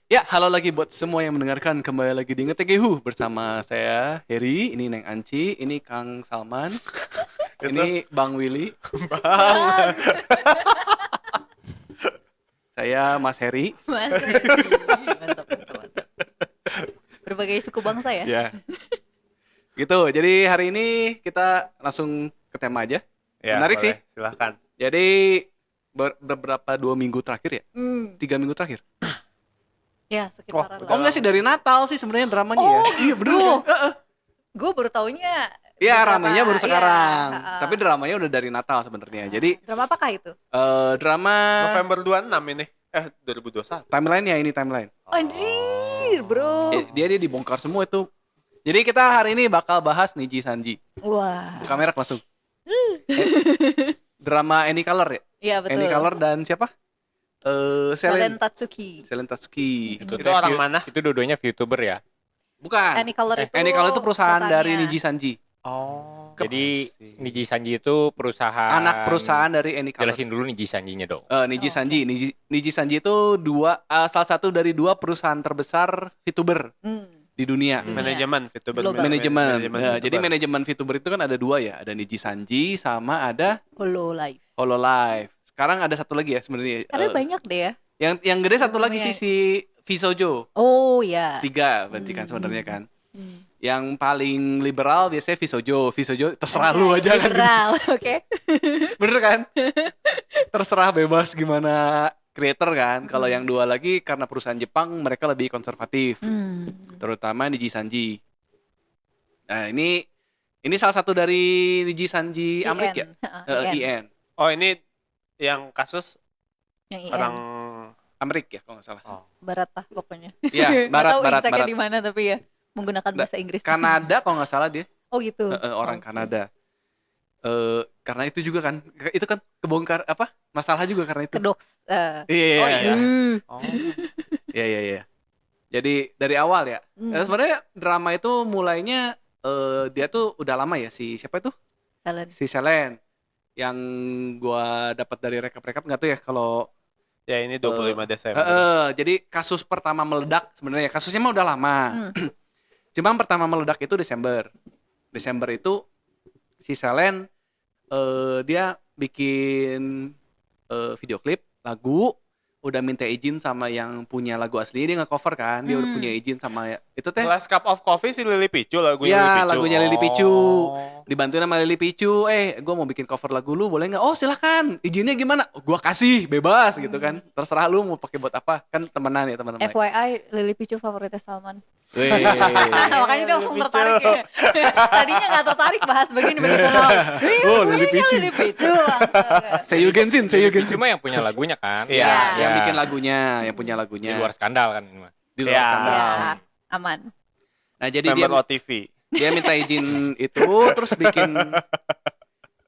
Ya, halo lagi buat semua yang mendengarkan. Kembali lagi di Ngetegehu bersama saya Heri, ini Neng Anci, ini Kang Salman, Itu ini Bang Willy, bang. saya Mas Heri. Mas, mantap, mantap, mantap. Berbagai suku bangsa ya. Ya, gitu. Jadi hari ini kita langsung ke tema aja. Ya, Menarik sih. boleh. Silahkan. Jadi beberapa 2 minggu terakhir ya, 3 minggu terakhir. Ya, sekitaran Wah, Oh lah. enggak sih, dari Natal sih sebenarnya dramanya ya. Oh, Iya bener gitu. kan? Gue baru taunya Iya, beberapa- ramenya baru iya, sekarang. ha-ha. Tapi dramanya udah dari Natal sebenarnya. Jadi Drama apakah itu? drama November 26 ini. 2021. timeline-nya ini timeline. Anjir, bro. Dia dibongkar semua itu. Jadi kita hari ini bakal bahas Niji Sanji. Wah. Buka merek langsung. Drama Anycolor ya? Iya, betul. Anycolor dan siapa? Selen Tatsuki. Selen Tatsuki. Itu orang mana? Itu dua-duanya VTuber ya. Bukan. Anycolor itu Anycolor itu perusahaan dari perusahaannya. Niji Sanji. Oh. Jadi I see. Niji Sanji itu perusahaan. Anak perusahaan dari Anycolor. Jelasin dulu Niji Sanjinya dong. Niji Oh, Sanji. Niji Sanji itu salah satu dari 2 perusahaan terbesar VTuber di dunia. Manajemen VTuber. Global. Manajemen. Ya, VTuber. jadi manajemen VTuber itu kan ada 2 ya. Ada Niji Sanji sama ada Hololive. Hololive. Sekarang ada satu lagi ya sebenarnya. Karena banyak deh ya. Yang gede satu lagi sih Lumayan. si Visojo. Oh, ya. 3 berarti kan sebenarnya kan. Yang paling liberal biasanya Visojo. Visojo terserah lu aja kan. Liberal, oke. Bener kan? Terserah bebas gimana creator kan. Kalau yang 2 lagi karena perusahaan Jepang mereka lebih konservatif. Terutama Niji Sanji. Nah, ini salah satu dari Niji Sanji IN. Amrik ya? IN. IN. Oh, ini yang kasus Yang IN. orang Amrik ya kalau nggak salah. Barat lah pokoknya. Iya, Nggak barat, tahu barat, exactnya barat. di mana tapi ya menggunakan bahasa Inggris. Kanada kalau nggak salah dia. Oh gitu. Orang Oke. Kanada. Karena itu juga kan, itu kan kebongkar apa? Masalah juga karena itu. Kedoks. Iya, iya, Oh, iya. iya. Oh. Iya, iya, iya. Jadi dari awal ya. Sebenarnya drama itu mulainya dia tuh udah lama ya, si siapa itu? Selen. Si Selen. Yang gua dapat dari rekap-rekap nggak tuh ya kalau Ya, ini 25 Desember. jadi kasus pertama meledak sebenarnya kasusnya mah udah lama. Cuma pertama meledak itu Desember. Desember itu si Selen dia bikin video klip lagu, udah minta izin sama yang punya lagu asli, dia nge-cover kan, dia udah punya izin sama itu teh. Last Cup of Coffee si Lily Pichu, lagunya Ya, Lily Pichu. lagunya Lily Pichu. Oh. Dibantuin sama Lily Pichu, gue mau bikin cover lagu lu, boleh nggak? Oh silahkan, izinnya gimana? Gue kasih, bebas gitu kan. Terserah lu mau pakai buat apa, kan temenan ya teman-teman. FYI, Lily Pichu favoritnya Salman. Weh. Makanya dia langsung Lily tertarik Pichu. ya. Tadinya nggak tertarik bahas begini begitu loh. Oh, Lily Pichu. Lily Pichu langsung. Seiyu Genshin. Cuma yang punya lagunya kan. Iya. Ya, Iya. yang bikin lagunya, yang punya Di lagunya. luar skandal kan ini mah. Di luar Ya. skandal. Ya, aman. Nah, jadi dia Member OTV. minta izin itu, terus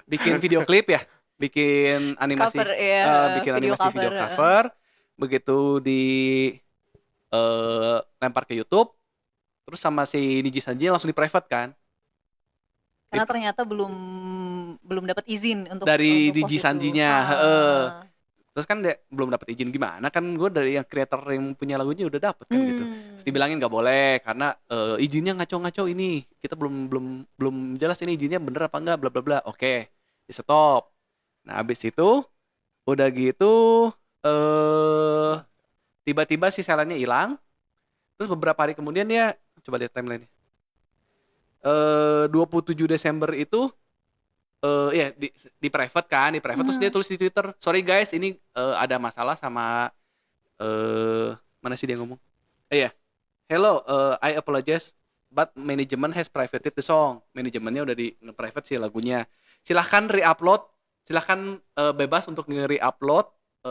bikin video klip ya, bikin animasi, Cover, ya, bikin video animasi video cover, cover. Begitu di lempar ke YouTube, terus sama si Niji Sanji langsung di private kan, Karena ternyata belum dapat izin untuk dari untuk Niji post itu. Sanjinya. Ah. Terus kan dia belum dapat izin gimana kan, gue dari yang creator yang punya lagunya udah dapet kan gitu. Terus dibilangin nggak boleh karena izinnya ngaco-ngaco ini, kita belum jelas ini izinnya bener apa enggak, bla bla bla. Oke, di stop. Nah abis itu udah gitu tiba-tiba si Selennya hilang. Terus beberapa hari kemudian dia, coba lihat timeline-nya. 27 Desember itu ya di private kan, di private terus dia tulis di Twitter, sorry guys ini ada masalah sama mana sih dia ngomong? Iya. Hello, I apologize but management has privated the song. Manajemennya udah di nge-private sih lagunya. Silahkan re-upload, silahkan bebas untuk nge-re-upload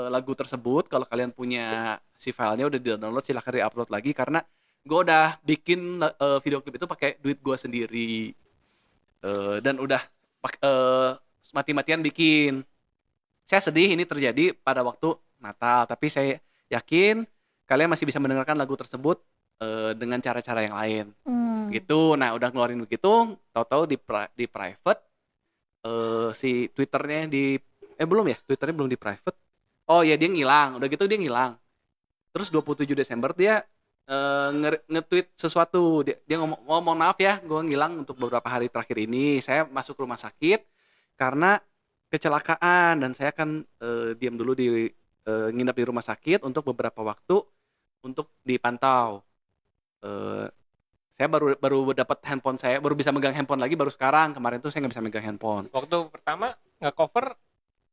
lagu tersebut. Kalau kalian punya si filenya udah di-download, silahkan re-upload lagi karena gue udah bikin video klip itu pakai duit gue sendiri. Dan udah mati-matian bikin. Saya sedih ini terjadi pada waktu Natal, tapi saya yakin kalian masih bisa mendengarkan lagu tersebut dengan cara-cara yang lain. Gitu. Nah, udah ngeluarin begitu, tahu-tahu di private si Twitternya belum ya? Twitternya belum di private. Oh ya, dia ngilang. Udah gitu dia ngilang. Terus 27 Desember dia nge-tweet sesuatu. Dia ngomong, mohon maaf ya, gue ngilang untuk beberapa hari terakhir ini. Saya masuk rumah sakit karena kecelakaan dan saya akan diam dulu nginep di rumah sakit untuk beberapa waktu untuk dipantau. Saya baru dapat handphone, saya baru bisa megang handphone lagi baru sekarang. Kemarin tuh saya nggak bisa megang handphone. Waktu pertama nge-cover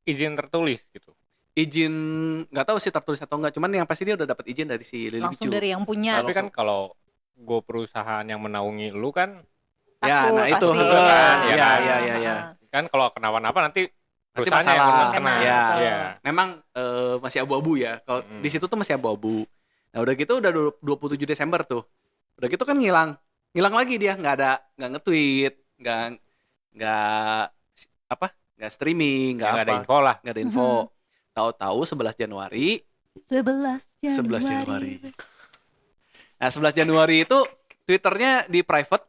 izin tertulis gitu. Izin nggak tahu sih tertulis atau enggak, cuman yang pasti dia udah dapat izin dari si Lili Langsung Picu. dari yang punya. Tapi kan kalau gue perusahaan yang menaungi lu kan Ya, Takut nah itu. pasti. Kan, ya Ya, kan? ya. kan kalau kenapa-napa nanti Nanti perusahaannya yang masalah. kena. Ya. Iya. Memang masih abu-abu ya. Kalau di situ tuh masih abu-abu. Nah, udah gitu udah 27 Desember tuh. Udah gitu kan ngilang lagi dia, nggak nge-tweet, nggak streaming, nggak Nggak ada apa, info lah. nggak ada info. Tahu-tahu 11 Januari. 11 Januari. Nah, 11 Januari itu Twitternya di private,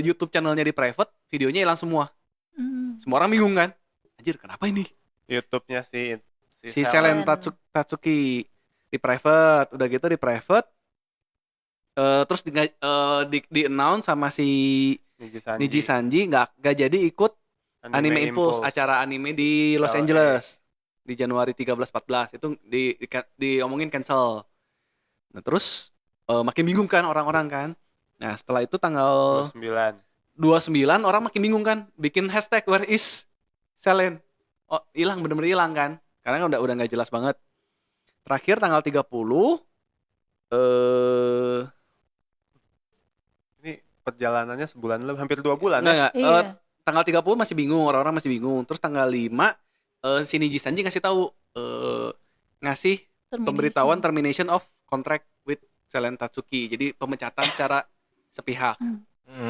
YouTube channelnya di private, videonya hilang semua. Semua orang bingung kan? Anjir, kenapa ini? YouTube-nya si Si Selen. Selen Tatsuki di private, udah gitu di private. Terus di announce sama si Niji Sanji nggak jadi ikut Anime Impulse, acara anime di Los LA. Angeles di Januari 13-14 itu diomongin cancel. Nah, terus makin bingung kan orang-orang kan. Nah, setelah itu tanggal 29 orang makin bingung kan, bikin hashtag where is Selen. Oh, hilang, bener-bener hilang kan. Karena udah nggak jelas banget. Terakhir tanggal 30 Ini perjalanannya sebulan lebih, hampir 2 bulan enggak, Iya. tanggal 30 masih bingung, orang-orang masih bingung. Terus tanggal 5 si Niji Sanji ngasih tahu ngasih pemberitahuan termination of contract with Selen Tatsuki. Jadi pemecatan secara sepihak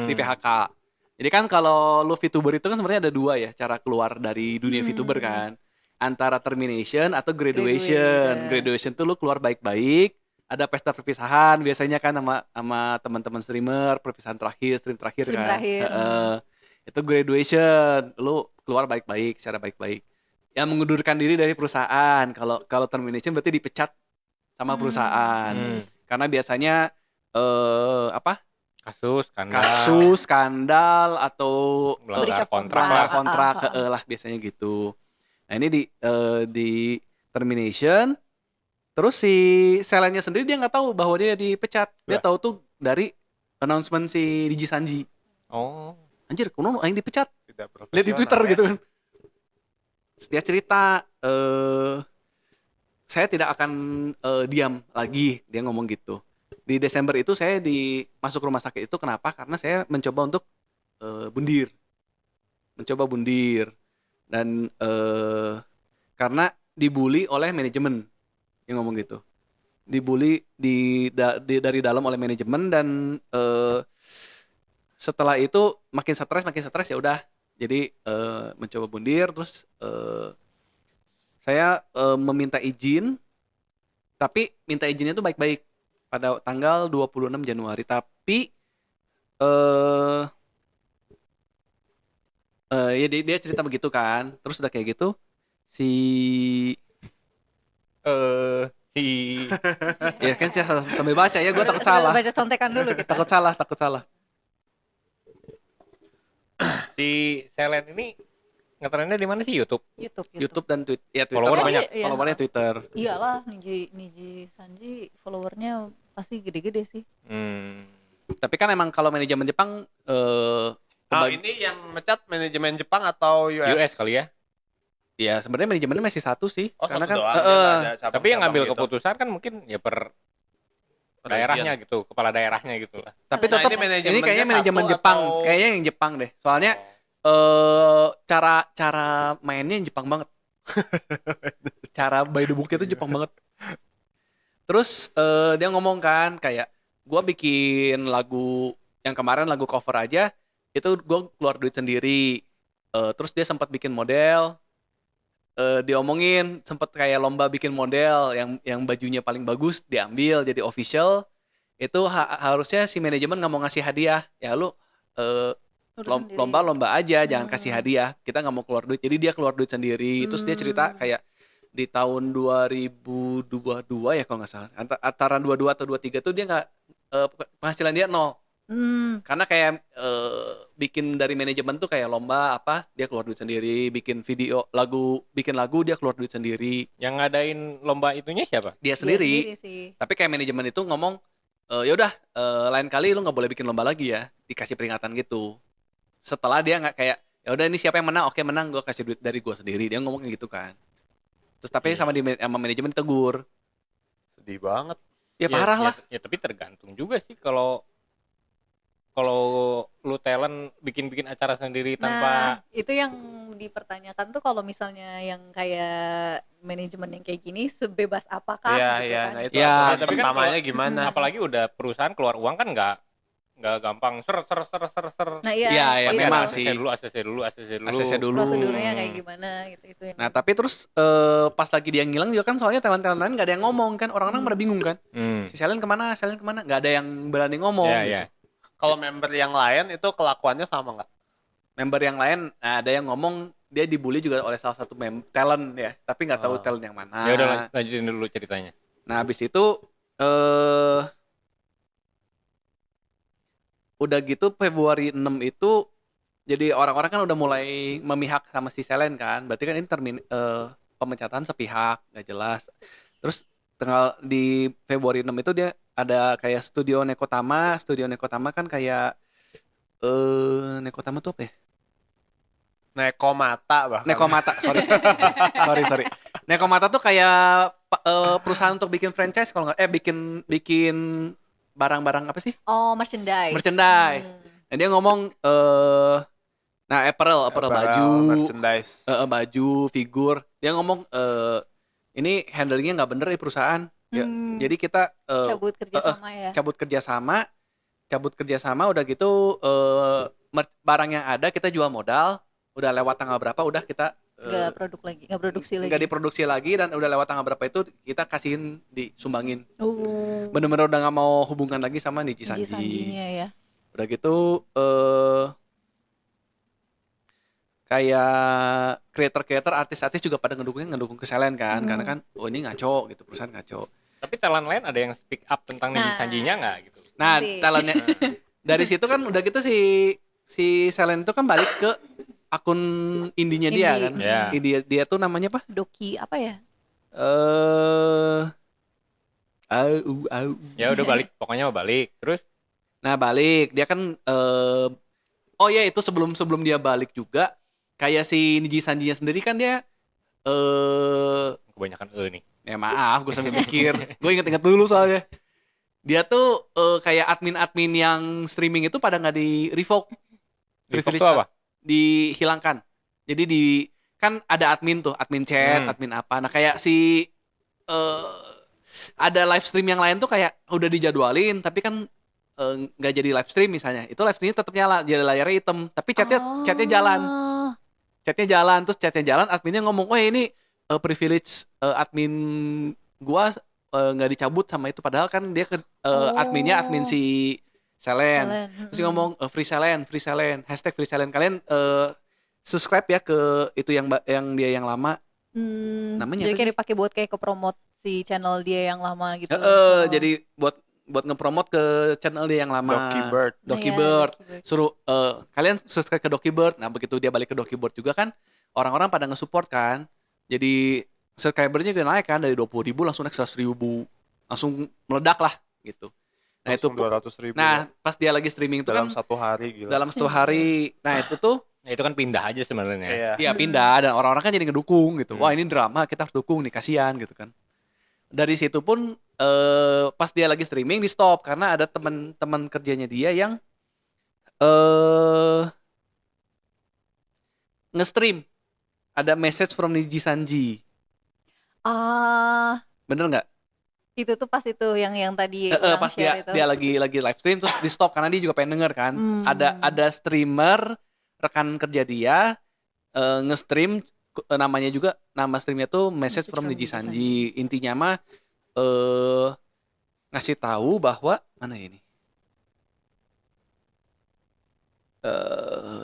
di PHK. Jadi kan kalau lu VTuber itu kan sebenarnya ada dua ya cara keluar dari dunia VTuber kan. Antara termination atau graduation. Graduation tuh lu keluar baik-baik, ada pesta perpisahan biasanya kan sama teman-teman streamer, perpisahan terakhir, stream terakhir Stream kan. terakhir. Itu graduation, lu keluar baik-baik, secara baik-baik. Yang mengundurkan diri dari perusahaan. Kalau termination berarti dipecat sama perusahaan. Karena biasanya kasus skandal atau Melanggar kontrak lah. kontrak lah biasanya gitu. Nah, ini di termination. Terus si Selennya sendiri dia nggak tahu bahwa dia dipecat. Dia tahu tuh dari announcement si Niji Sanji. Oh. Anjir, kuno yang dipecat. Tidak profesional. Lihat di Twitter ya. gitu kan. Terus dia cerita, saya tidak akan diam lagi, dia ngomong gitu. Di Desember itu saya masuk rumah sakit itu kenapa? Karena saya mencoba untuk mencoba bundir dan karena dibully oleh manajemen, yang ngomong gitu. Dibully dari dalam oleh manajemen dan setelah itu makin stres ya udah. Jadi mencoba bundir, terus saya meminta izin, tapi minta izinnya itu baik-baik pada tanggal 26 Januari. Tapi ya dia cerita begitu kan, terus udah kayak gitu ya kan saya sambil baca ya, gue takut salah. Baca contekan dulu kita. Takut salah. Si Selen ini ngetrennya di mana sih? YouTube. Dan Twitter. Ya Twitter. Follower banyak. Iya. Followernya Twitter. Iyalah, Niji Sanji followernya pasti gede-gede sih. Tapi kan emang kalau manajemen Jepang ini yang mecat manajemen Jepang atau US kali ya. ya sebenarnya manajemennya masih satu sih. Oh, karena satu kan doang. Dia nggak ada cabang-cabang Tapi yang ngambil gitu. keputusan kan mungkin ya per daerahnya gitu, kepala daerahnya gitu lah. tapi Nah, tetap ini ini manajemennya kayaknya manajemen satu Jepang, atau- kayaknya yang Jepang deh. Soalnya cara mainnya yang Jepang banget. Cara by the book-nya tuh Jepang banget. Terus dia ngomong kan kayak gua bikin lagu yang kemarin lagu cover aja itu gua keluar duit sendiri. Terus dia sempat bikin model, diomongin sempat kayak lomba bikin model yang bajunya paling bagus diambil jadi official. Itu harusnya si manajemen nggak mau ngasih hadiah, ya lu lomba aja, jangan kasih hadiah, kita nggak mau keluar duit. Jadi dia keluar duit sendiri. Terus dia cerita kayak di tahun 2022 ya kalau nggak salah. Antara 22 atau 23 tuh dia nggak penghasilan dia nol. Karena kayak bikin dari manajemen tuh kayak lomba apa dia keluar duit sendiri, bikin bikin lagu dia keluar duit sendiri. Yang ngadain lomba itunya siapa? Dia Dia sendiri. sih. Tapi kayak manajemen itu ngomong ya udah lain kali lu nggak boleh bikin lomba lagi ya, dikasih peringatan gitu. Setelah dia nggak kayak ya udah ini siapa yang menang, oke menang gue kasih duit dari gue sendiri, dia ngomong kayak gitu kan. Terus tapi sama manajemen ditegur. Sedih banget. Ya parah lah. Ya, tapi tergantung juga sih kalau lu talent bikin acara sendiri Nah, tanpa itu yang dipertanyakan tuh kalau misalnya yang kayak manajemen yang kayak gini sebebas apakah Iya, gitu iya. kan. Nah itu Ya, aturan tapi kan pertamanya kalau- gimana? apalagi udah perusahaan keluar uang kan nggak gampang ser. Nah, iya, Iya, ya, itu Pasti memang ada sih. ACC dulu. prosedurnya kayak gimana gitu yang. Nah tapi terus pas lagi dia ngilang juga kan soalnya talent-talent lain gak ada yang ngomong kan, orang-orang pada bingung kan. Si Selen kemana, nggak ada yang berani ngomong. Ya, Gitu. ya. Kalau member yang lain itu kelakuannya sama nggak? Member yang lain ada yang ngomong dia dibully juga oleh salah satu talent ya, tapi nggak tahu talent yang mana. Ya udah lanjutin dulu ceritanya. Nah habis itu udah gitu Februari 6 itu jadi orang-orang kan udah mulai memihak sama si Selen kan. Berarti kan ini pemecatan sepihak, nggak jelas. Terus tanggal di Februari 6 itu dia ada kayak Studio Nekotama. Studio Nekotama kan kayak Nekotama tuh apa ya? Nekomata bahkan. Nekomata, sorry. sorry. Nekomata tuh kayak perusahaan untuk bikin franchise kalau nggak bikin barang-barang apa sih? Oh, merchandise. Nah, dia ngomong nah apparel baju, merchandise. baju, figur. Dia ngomong ini handlingnya nggak bener perusahaan. Ya, jadi kita Cabut kerjasama ya. Cabut kerjasama udah gitu barang yang ada kita jual modal. Udah lewat tanggal berapa udah kita Nggak produksi lagi. nggak diproduksi lagi dan udah lewat tanggal berapa itu kita kasihin disumbangin. Oh. Bener-bener udah nggak mau hubungan lagi sama Niji Sanji. Sanjinya ya. Udah gitu kayak creator artis-artis juga pada ngedukung ke Selen kan karena kan ini ngaco gitu, perusahaan ngaco. Tapi talent lain ada yang speak up tentang Niji Sanjinya nggak gitu? Nah Nanti. talentnya dari situ kan udah gitu si Selen itu kan balik ke akun indinya dia Indie. kan. Ya. Dia tuh namanya apa? Doki apa ya? Ya udah balik, pokoknya mau balik. Terus Nah balik dia kan oh ya itu sebelum dia balik juga kayak si Niji Sanjinya sendiri kan dia kebanyakan nih. ya maaf gue sambil mikir gue inget dulu soalnya dia tuh kayak admin yang streaming itu pada nggak di revoke. Revoke itu apa? Dihilangkan. Jadi kan ada admin tuh, admin chat, admin apa. Nah kayak si ada live stream yang lain tuh kayak udah dijadwalin tapi kan nggak jadi live stream misalnya. Itu live streamnya tetap nyala, jadi layarnya hitam. Tapi chatnya jalan. Terus chatnya jalan, adminnya ngomong, "Oh ini privilege admin gua nggak dicabut sama itu." Padahal kan dia adminnya admin si Selen. Terus dia ngomong free Selen, hashtag free Selen. Kalian subscribe ya ke itu yang dia yang lama. Namanya Jadi apa kayak sih? dipakai buat kayak ke promote si channel dia yang lama gitu. Jadi buat ngepromot ke channel dia yang lama. Doki Bird. Doki Iya, Bird. Doki Bird. Suruh kalian subscribe ke Doki Bird. Nah begitu dia balik ke Doki Bird juga kan orang-orang pada nge-support kan. Jadi subscribernya juga naik kan dari 20.000 langsung naik 100.000. Langsung meledak lah gitu. Nah itu 200.000 nah pas dia lagi streaming itu dalam kan satu hari gila. dalam 1 hari. Nah itu tuh Nah, itu kan pindah aja sebenarnya. Iya. dia pindah dan orang-orang kan jadi ngedukung gitu. Wah ini drama kita harus dukung nih kasihan gitu kan. Dari situ pun pas dia lagi streaming di stop karena ada teman-teman kerjanya dia yang nge-stream ada message from Niji Sanji. Bener nggak? Itu tuh pas itu yang tadi Pas share itu. dia lagi live stream terus di stop karena dia juga pengen denger kan. Ada streamer rekan kerja dia nge-stream namanya juga nama streamnya tuh message from Niji Sanji. Intinya mah ngasih tahu bahwa mana ini?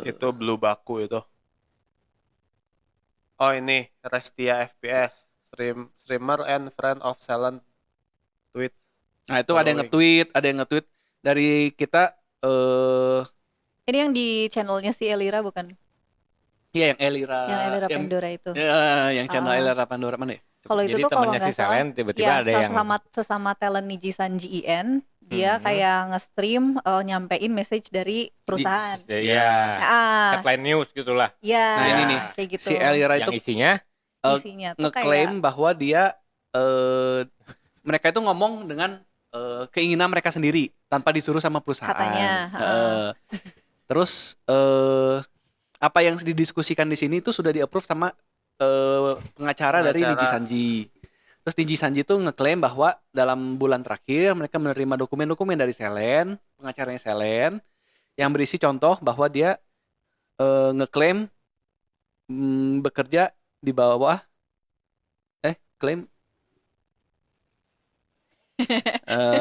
Itu Blue Baku itu. Oh ini Restia FPS. streamer and friend of Selen tweet. Nah, itu ada yang nge-tweet dari kita Ini yang di channelnya si Elira bukan? iya yang Elira. Yang Elira Pandora itu. Ya, yang channel Elira Pandora mana ya? Kalau itu Jadi tuh kalau temannya nggak si Selen salah, tiba-tiba ya, ada yang sesama talent Niji Sanji IN, dia kayak nge-stream nyampein message dari perusahaan. ya Ah, headline news gitulah. ya, Nah, ini nih, kayak gitu. Si Elira Yang itu isinya Isinya tuh ngeklaim bahwa dia mereka itu ngomong dengan keinginan mereka sendiri tanpa disuruh sama perusahaan. Katanya, Terus apa yang didiskusikan di sini itu sudah di-approve sama pengacara dari Niji Sanji. Terus Niji Sanji itu ngeklaim bahwa dalam bulan terakhir mereka menerima dokumen-dokumen dari Selen, pengacaranya Selen, yang berisi contoh bahwa dia ngeklaim bekerja di bawah klaim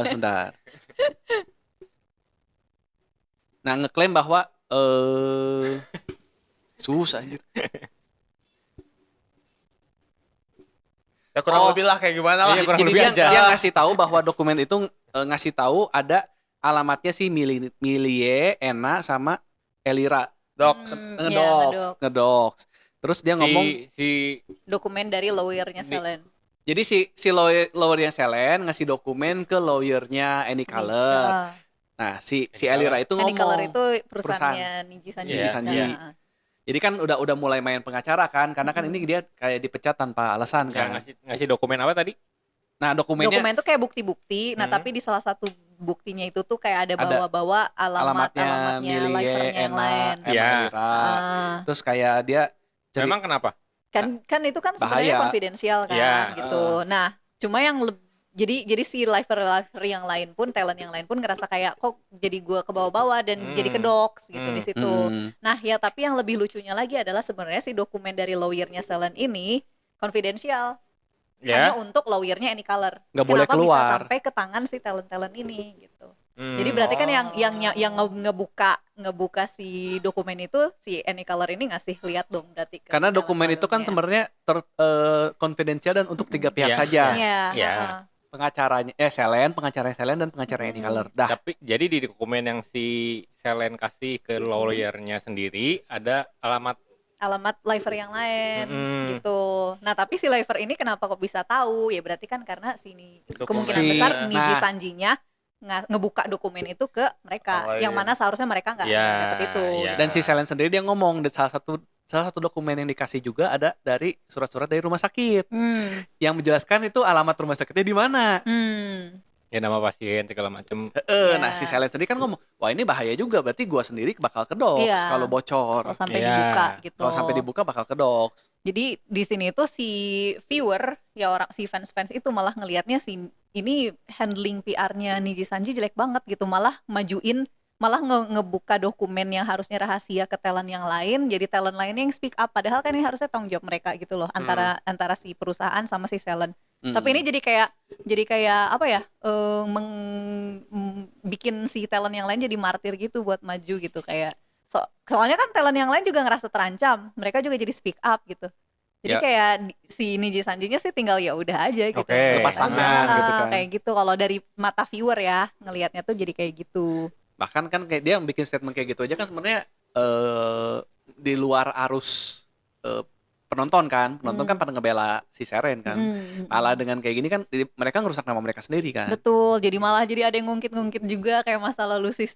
sebentar. Nah, ngeklaim bahwa susah anjir. Ya kurang lebih lah kayak gimana lah. Iya, kurang Jadi lebih aja. dia ngasih tahu bahwa dokumen itu ngasih tahu ada alamatnya si Milie, Ena sama Elira. Docs. Ngedocs. Terus dia ngomong si dokumen dari lawyernya Selen. jadi si lawyer yang Selen ngasih dokumen ke lawyernya Anycolor. Nah, si Elira itu ngomong Anycolor itu perusahaannya Niji Sanji. Niji Sanji. Nah, Jadi kan udah mulai main pengacara kan, karena kan ini dia kayak dipecat tanpa alasan yang kan. ngasih dokumen apa tadi? Nah, dokumen itu kayak bukti-bukti. Nah, tapi di salah satu buktinya itu tuh kayak ada bawa-bawa alamatnya Milie, livernya yang lain. Iya. Elira. Terus kayak dia Memang kenapa? Kan itu kan sebenarnya Bahaya. konfidensial kan Iya. gitu. Nah, cuma yang jadi si liver yang lain pun, talent yang lain pun ngerasa kayak kok jadi gua ke bawah-bawah dan jadi ke docs gitu di situ. Nah, ya tapi yang lebih lucunya lagi adalah sebenarnya si dokumen dari lawyernya Selen ini konfidensial. Ya. Hanya untuk lawyernya Anycolor. Nggak boleh Kenapa bisa keluar. sampai ke tangan si talent-talent ini gitu. Jadi berarti kan yang ngebuka si dokumen itu si Anycolor ini ngasih lihat dong berarti ke karena si dokumen itu kan talent-talentnya. sebenarnya konfidensial dan untuk 3 pihak Iya. saja. Iya, Iya. Pengacaranya pengacaranya Selen dan pengacaranya Anycolor. Dah. Tapi jadi di dokumen yang si Selen kasih ke lawyernya sendiri ada alamat liver yang lain gitu. Nah, tapi si liver ini kenapa kok bisa tahu? Ya berarti kan karena kemungkinan Si- besar Niji nah. Sanjinya ngebuka dokumen itu ke mereka, Oh, yang iya. mana seharusnya mereka nggak Iya, dapat itu. iya. Dan si Selen sendiri dia ngomong salah satu dokumen yang dikasih juga ada dari surat-surat dari rumah sakit yang menjelaskan itu alamat rumah sakitnya di mana. ya nama pasien segala macem. Iya. Nah, si Selen sendiri kan ngomong, wah ini bahaya juga, berarti gua sendiri bakal ke docs Iya. kalau bocor. Kalau sampai Iya. dibuka gitu. Kalau sampai dibuka bakal ke docs. Jadi di sini tuh si viewer ya si fans itu malah ngelihatnya ini handling PR-nya Niji Sanji jelek banget gitu, malah ngebuka dokumen yang harusnya rahasia ke talent yang lain, jadi talent lainnya yang speak up, padahal kan ini harusnya tanggung jawab mereka gitu loh, antara si perusahaan sama si talent. Tapi ini jadi kayak apa ya, bikin si talent yang lain jadi martir gitu buat maju gitu, kayak soalnya kan talent yang lain juga ngerasa terancam, mereka juga jadi speak up gitu. Jadi Ya. kayak si Niji Sanjinya sih tinggal ya udah aja gitu. Oke. Lepas tangan gitu kan. Kayak gitu kalau dari mata viewer ya ngelihatnya tuh jadi kayak gitu. Bahkan kan kayak dia bikin statement kayak gitu aja kan sebenarnya di luar arus penonton kan pada ngebela si Seren kan. Malah dengan kayak gini kan mereka ngerusak nama mereka sendiri kan. Betul, jadi malah jadi ada yang ngungkit-ngungkit juga kayak masa lalu si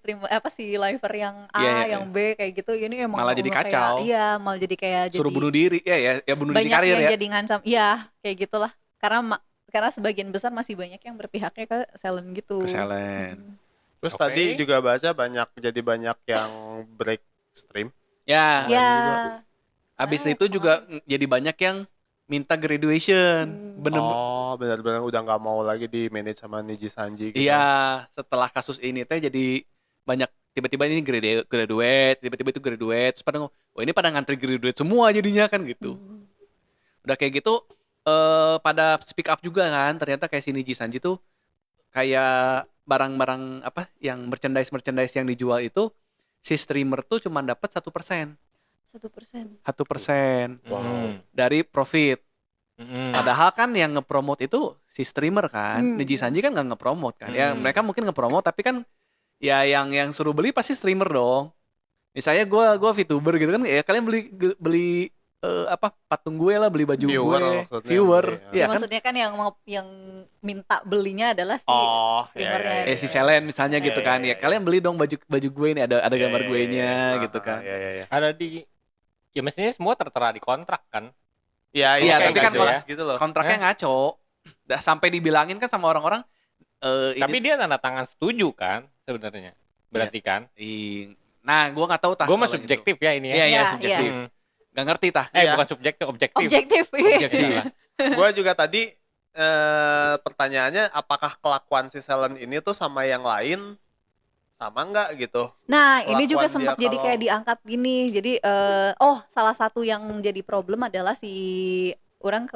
liver yang A, Iya, iya, yang B kayak gitu. Ini emang Malah jadi kacau. Iya, malah jadi kayak Suruh jadi bunuh diri ya bunuh diri banyak karir yang ya. jadi ngancam. Iya, kayak gitulah. Karena sebagian besar masih banyak yang berpihaknya ke Selen gitu. Ke Selen. Terus Oke. tadi juga baca banyak yang break stream. Ya. Ya. Abis itu juga jadi banyak yang minta graduation. Bener. Oh, benar-benar udah nggak mau lagi di manage sama Niji Sanji gitu. Iya, setelah kasus ini teh jadi banyak tiba-tiba ini graduate, tiba-tiba itu graduate, terus pada ngomong, oh ini pada ngantri graduate semua jadinya kan gitu. Udah kayak gitu pada speak up juga kan, ternyata kayak si Niji Sanji tuh kayak barang-barang apa yang merchandise yang dijual itu si streamer tuh cuma dapat 1%. 1%. 1% Wow. dari profit. Padahal kan yang ngepromote itu si streamer kan. Niji Sanji kan nggak ngepromote kan. Ya mereka mungkin ngepromote tapi kan ya yang suruh beli pasti streamer dong. Misalnya gua VTuber gitu kan, ya kalian beli beli patung gue lah, beli baju Viewer gue, maksudnya. viewer, Iya. iya kan? Maksudnya kan yang minta belinya adalah si Oh, streamernya. iya, Si Selen misalnya gitu kan, ya kalian beli dong baju gue ini ada gambar gue nya gitu kan. Iya. Ada di ya mestinya semua tertera di kontrak kan. Iya, Iya, kayak tapi kan nggak jelas gitu loh. Kontraknya ngaco, udah sampai dibilangin kan sama orang-orang. Tapi dia tanda tangan setuju kan sebenarnya. Berarti kan. Nah, gue nggak tahu tah. Gue mah kalau subjektif gitu. ya ini ya. Iya, Iya, subjektif. Hmm. Gak ngerti tah. Iya. Bukan subjektif, objektif. Objektif. Objektif. Gue juga tadi pertanyaannya apakah kelakuan si Selen ini tuh sama yang lain sama nggak gitu? Nah, ini juga Kelakuan sempat dia jadi kalau- kayak diangkat gini. Jadi salah satu yang jadi problem adalah si orang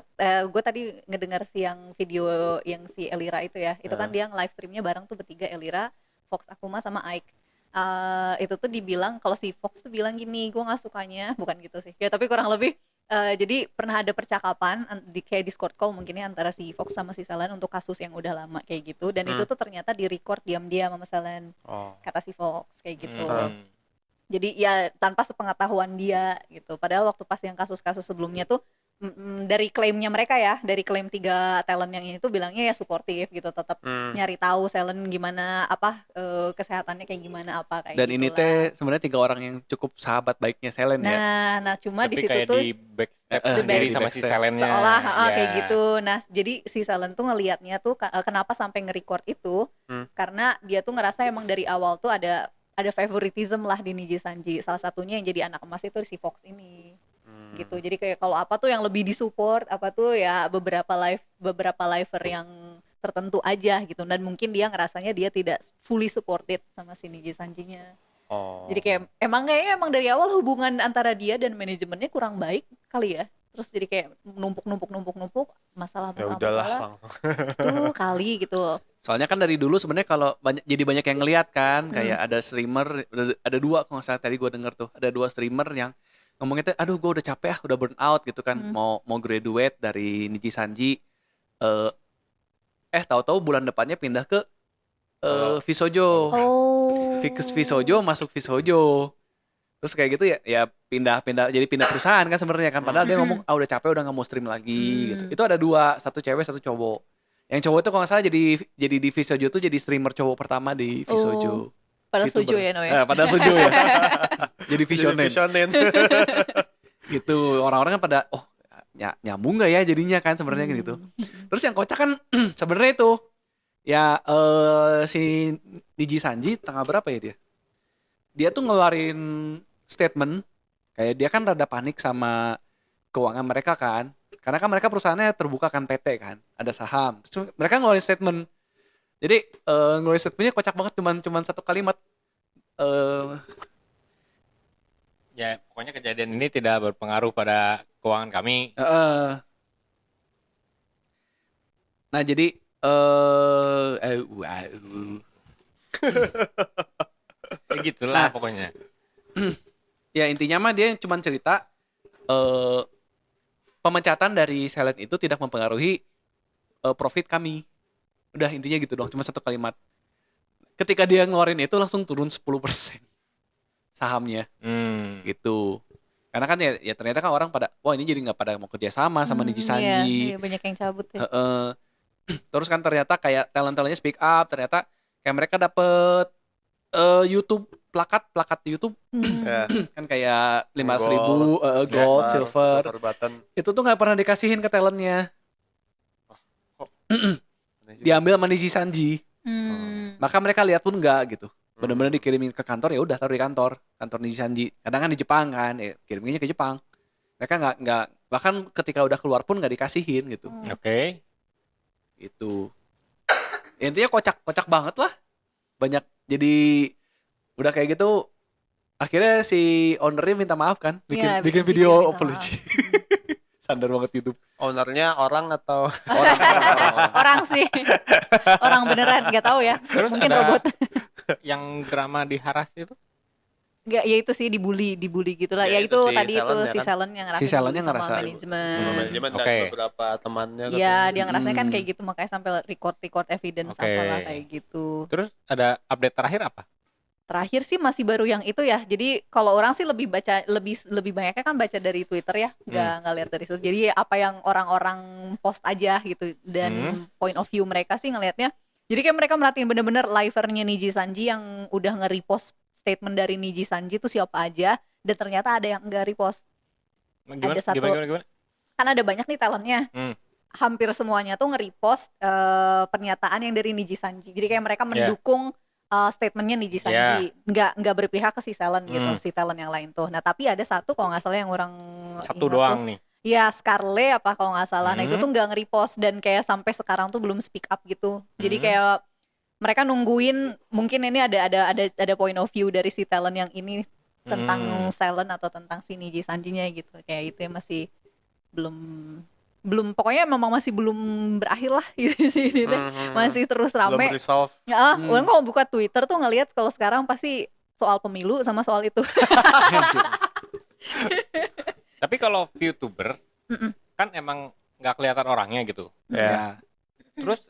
gue tadi ngedengar si yang video yang si Elira itu ya. Itu kan dia live streamnya bareng tuh bertiga, Elira, Fox Akuma sama Ike. Itu tuh dibilang kalau si Fox tuh bilang gini, gue nggak sukanya, bukan gitu sih. Ya tapi kurang lebih jadi pernah ada percakapan di kayak Discord call mungkin ya antara si Fox sama si Selen untuk kasus yang udah lama kayak gitu, dan itu tuh ternyata di record diam-diam sama Selen, kata si Fox kayak gitu. Jadi ya tanpa sepengetahuan dia gitu. Padahal waktu pas yang kasus-kasus sebelumnya tuh dari klaimnya mereka ya, dari klaim 3 talent yang ini tuh bilangnya ya suportif gitu, tetap nyari tahu Selen gimana kesehatannya kayak gimana kayak Dan ini gitulah. teh sebenarnya 3 orang yang cukup sahabat baiknya Selen ya. Nah cuma di Tapi situ kayak tuh di backstep di sendiri sama si backstep. Selennya. seolah Ya. kayak gitu. Nah, jadi si Selen tuh ngelihatnya tuh kenapa sampai nge-record itu? Karena dia tuh ngerasa emang dari awal tuh ada favoritism lah di Niji Sanji. Salah satunya yang jadi anak emas itu si Fox ini. Gitu. Jadi kayak kalau apa tuh yang lebih disupport, apa tuh ya beberapa liver yang tertentu aja gitu. Dan mungkin dia ngerasanya dia tidak fully supported sama si Niji Sanjinya. Jadi kayak emang dari awal hubungan antara dia dan manajemennya kurang baik kali ya. Terus jadi kayak numpuk masalah Ya udahlah langsung. itu kali gitu. Soalnya kan dari dulu sebenarnya kalau banyak yang ngelihat kan, kayak ada streamer, ada 2 kalau nggak salah tadi gue denger tuh, ada 2 streamer yang ngomongnya tuh, aduh gue udah capek udah burn out gitu kan, mau graduate dari Niji Sanji, tahu-tahu bulan depannya pindah ke Visojo. Visojo masuk Visojo. Terus kayak gitu ya pindah perusahaan kan sebenarnya kan, padahal dia ngomong udah capek udah nggak mau stream lagi gitu. Itu ada 2, satu cewek satu cowok. Yang cowok itu kalau nggak salah jadi di Visojo tuh jadi streamer cowok pertama di Visojo. Pada Gitu, setuju ya Noe. pada setuju ya. Jadi visioner. Visionen. Gitu, orang-orang kan pada nyambung nggak ya jadinya kan sebenarnya gitu. Terus yang kocak kan sebenarnya itu ya si Niji Sanji tanggal berapa ya dia? Dia tuh ngeluarin statement kayak dia kan rada panik sama keuangan mereka kan. Karena kan mereka perusahaannya terbuka kan, PT kan, ada saham. Terus mereka ngeluarin statement. Jadi ngeluarin statementnya kocak banget, cuman 1 kalimat. Ya, pokoknya kejadian ini tidak berpengaruh pada keuangan kami. Nah jadi Ya gitulah Nah. pokoknya. ya intinya mah dia cuman cerita pemecatan dari Selen itu tidak mempengaruhi profit kami. Udah intinya gitu dong, cuma 1 kalimat. Ketika dia ngeluarin itu langsung turun 10% sahamnya gitu. Karena kan ya ternyata kan orang pada ini jadi nggak pada mau kerja sama Niji Sanji. Iya, banyak yang cabut ya. Terus kan ternyata kayak talent-talentnya speak up, ternyata kayak mereka dapet YouTube plakat YouTube Ya. kan kayak 500.000 gold, silver. button. Itu tuh nggak pernah dikasihin ke talentnya. Diambil sama Niji Sanji. Maka mereka lihat pun enggak gitu. Benar-benar dikirimin ke kantor, ya udah taruh di kantor Niji Sanji. Kadang kan di Jepang kan, kirimnya ke Jepang. Mereka nggak bahkan ketika udah keluar pun nggak dikasihin gitu. Oke. Itu intinya kocak banget lah. Banyak jadi udah kayak gitu. Akhirnya si ownernya minta maaf kan, bikin Iya, bikin video video minta apology. Sadar banget YouTube. Ownernya orang atau Orang sih. Orang beneran nggak tahu ya. Terus Mungkin ada- robot. Yang drama di Haras itu? Enggak, ya itu sih dibully gitulah. Ya, Ya itu itu si tadi itu Selen ya si kan? Selen yang ngerasa Si Selennya dibully ngerasa sama sama manajemen. manajemen dan Oke. beberapa temannya Iya, katanya. dia ngerasanya kan kayak gitu makanya sampai record evidence Oke. apalah kayak gitu. Terus ada update terakhir apa? Terakhir sih masih baru yang itu ya. Jadi kalau orang sih lebih baca lebih banyaknya kan baca dari Twitter ya, nggak lihat dari situ. Jadi apa yang orang-orang post aja gitu dan point of view mereka sih ngelihatnya. Jadi kayak mereka merhatiin bener-bener livernya Niji Sanji yang udah nge-repost statement dari Niji Sanji itu siapa aja dan ternyata ada yang nggak repost. Gimana? Ada satu. Gimana? Kan ada banyak nih talentnya. Hampir semuanya tuh nge-repost pernyataan yang dari Niji Sanji. Jadi kayak mereka mendukung statementnya Niji Sanji, nggak berpihak ke si Selen gitu, si talent yang lain tuh. Nah tapi ada satu kalau nggak salah yang orang Satu ingat doang tuh, nih. ya Scarlett apa kalau nggak salah. Nah itu tuh nggak nge-repost dan kayak sampai sekarang tuh belum speak up gitu. Jadi kayak mereka nungguin mungkin ini ada point of view dari si talent yang ini tentang Selen atau tentang si Niji Sanjinya gitu. Kayak itu masih belum pokoknya memang masih belum berakhir lah gitu sih ini teh. Masih terus Belum rame. resolve. Ya, orang kalau buka Twitter tuh ngelihat kalau sekarang pasti soal pemilu sama soal itu. Tapi kalau VTuber kan emang nggak kelihatan orangnya gitu. Ya. Terus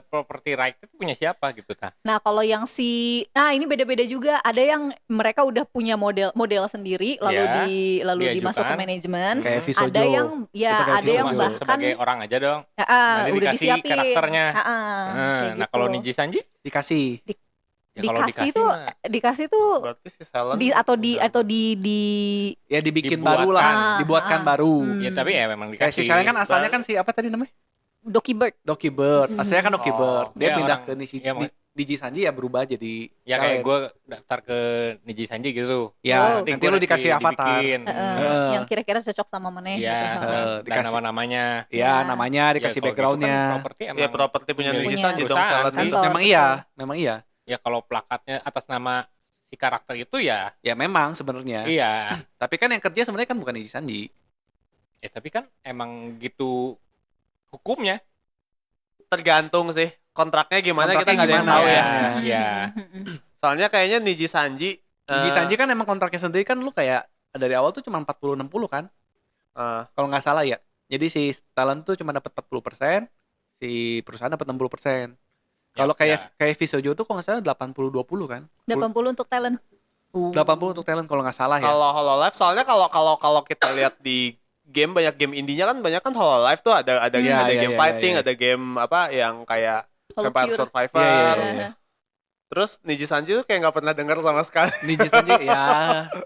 property right itu punya siapa gitu ta? Nah kalau yang ini beda-beda juga. Ada yang mereka udah punya model sendiri lalu diajukan. dimasuk ke manajemen. Kayak Visojo. Ada yang Itu kayak ada yang Visojo. bahkan Sebagai orang aja dong. udah dikasih disiapin karakternya. kayak Nah gitu. kalau Niji Sanji Dikasih. ya kalau dikasih tuh Berarti si Selen atau di Ya dibikin Dibuatkan. baru lah, dibuatkan baru. ya tapi ya memang Kayak dikasih. si Selen kan asalnya kan si apa tadi namanya? Doki Bird. Doki Bird. Asalnya kan Doki Bird. Dia Ya, pindah orang- ke Niji ya, Niji Sanji ya berubah jadi Ya kayak Selen. gue daftar ke Niji Sanji gitu. Ya, Oh. nanti gua lu dikasih avatar. dibikin. Yang kira-kira cocok sama mana Iya, gitu. dan dikasih- nama-namanya. Ya, namanya dikasih Ya, kalau gitu backgroundnya. kan properti emang ya properti punya milik Niji Punya Sanji dong perusahaan Selen sih. itu. Kantor. Memang betul. iya, memang iya. Ya kalau plakatnya atas nama si karakter itu ya Ya memang sebenarnya. iya. Tapi kan yang kerja sebenarnya kan bukan Niji Sanji. Ya tapi kan emang gitu hukumnya. Tergantung sih kontraknya gimana kita Kontraknya nggak ada yang gimana tahu ya. Iya. Soalnya kayaknya Niji Sanji Niji Sanji kan emang kontraknya sendiri kan lu kayak dari awal tuh cuma 40-60 kan. Kalau nggak salah ya. Jadi si talent tuh cuma dapat 40%, si perusahaan dapat 60%. Kalau kayak Visojo tuh kalau nggak salah 80-20 kan. 80 untuk talent. 80 untuk talent kalau nggak salah ya. Kalau Hololive soalnya kalau kita lihat di game banyak game indinya kan banyak kan Hololive tuh ada Iya, ada iya, game iya, fighting, iya. ada game apa yang kayak Hollow Vampire Pure. Survivor. Iya, iya, iya. Terus Niji Sanji tuh kayak nggak pernah dengar sama sekali. Niji Sanji ya.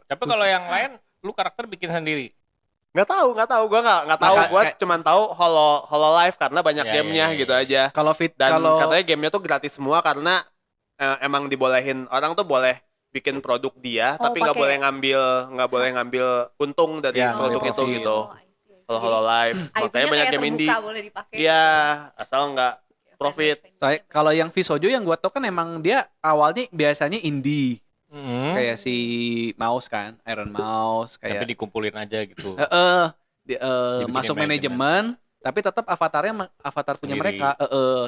Tapi kalau yang lain lu karakter bikin sendiri. Nggak tahu gue nggak tahu, Nah, gue kayak- cuman tahu Hololive karena banyak Ya, gamenya ya, ya, gitu ya. aja. Kalau Dan kalau katanya gamenya tuh gratis semua karena emang dibolehin orang tuh boleh bikin produk dia, Oh, tapi nggak pakai- boleh ngambil untung dari Ya, produk ngambil itu profit. gitu. Oh, I see, I see. Kalau Hololive, IP-nya makanya banyak kayak game indie. terbuka, boleh dipakai. Iya, asal nggak profit. kalau yang Visojo yang gua tau kan emang dia awalnya biasanya indie. Kayak si Mouse kan, Iron Mouse Tapi kayak dikumpulin aja gitu. Dibikin masuk manajemen tapi tetap avatarnya avatar punya Sendiri. mereka.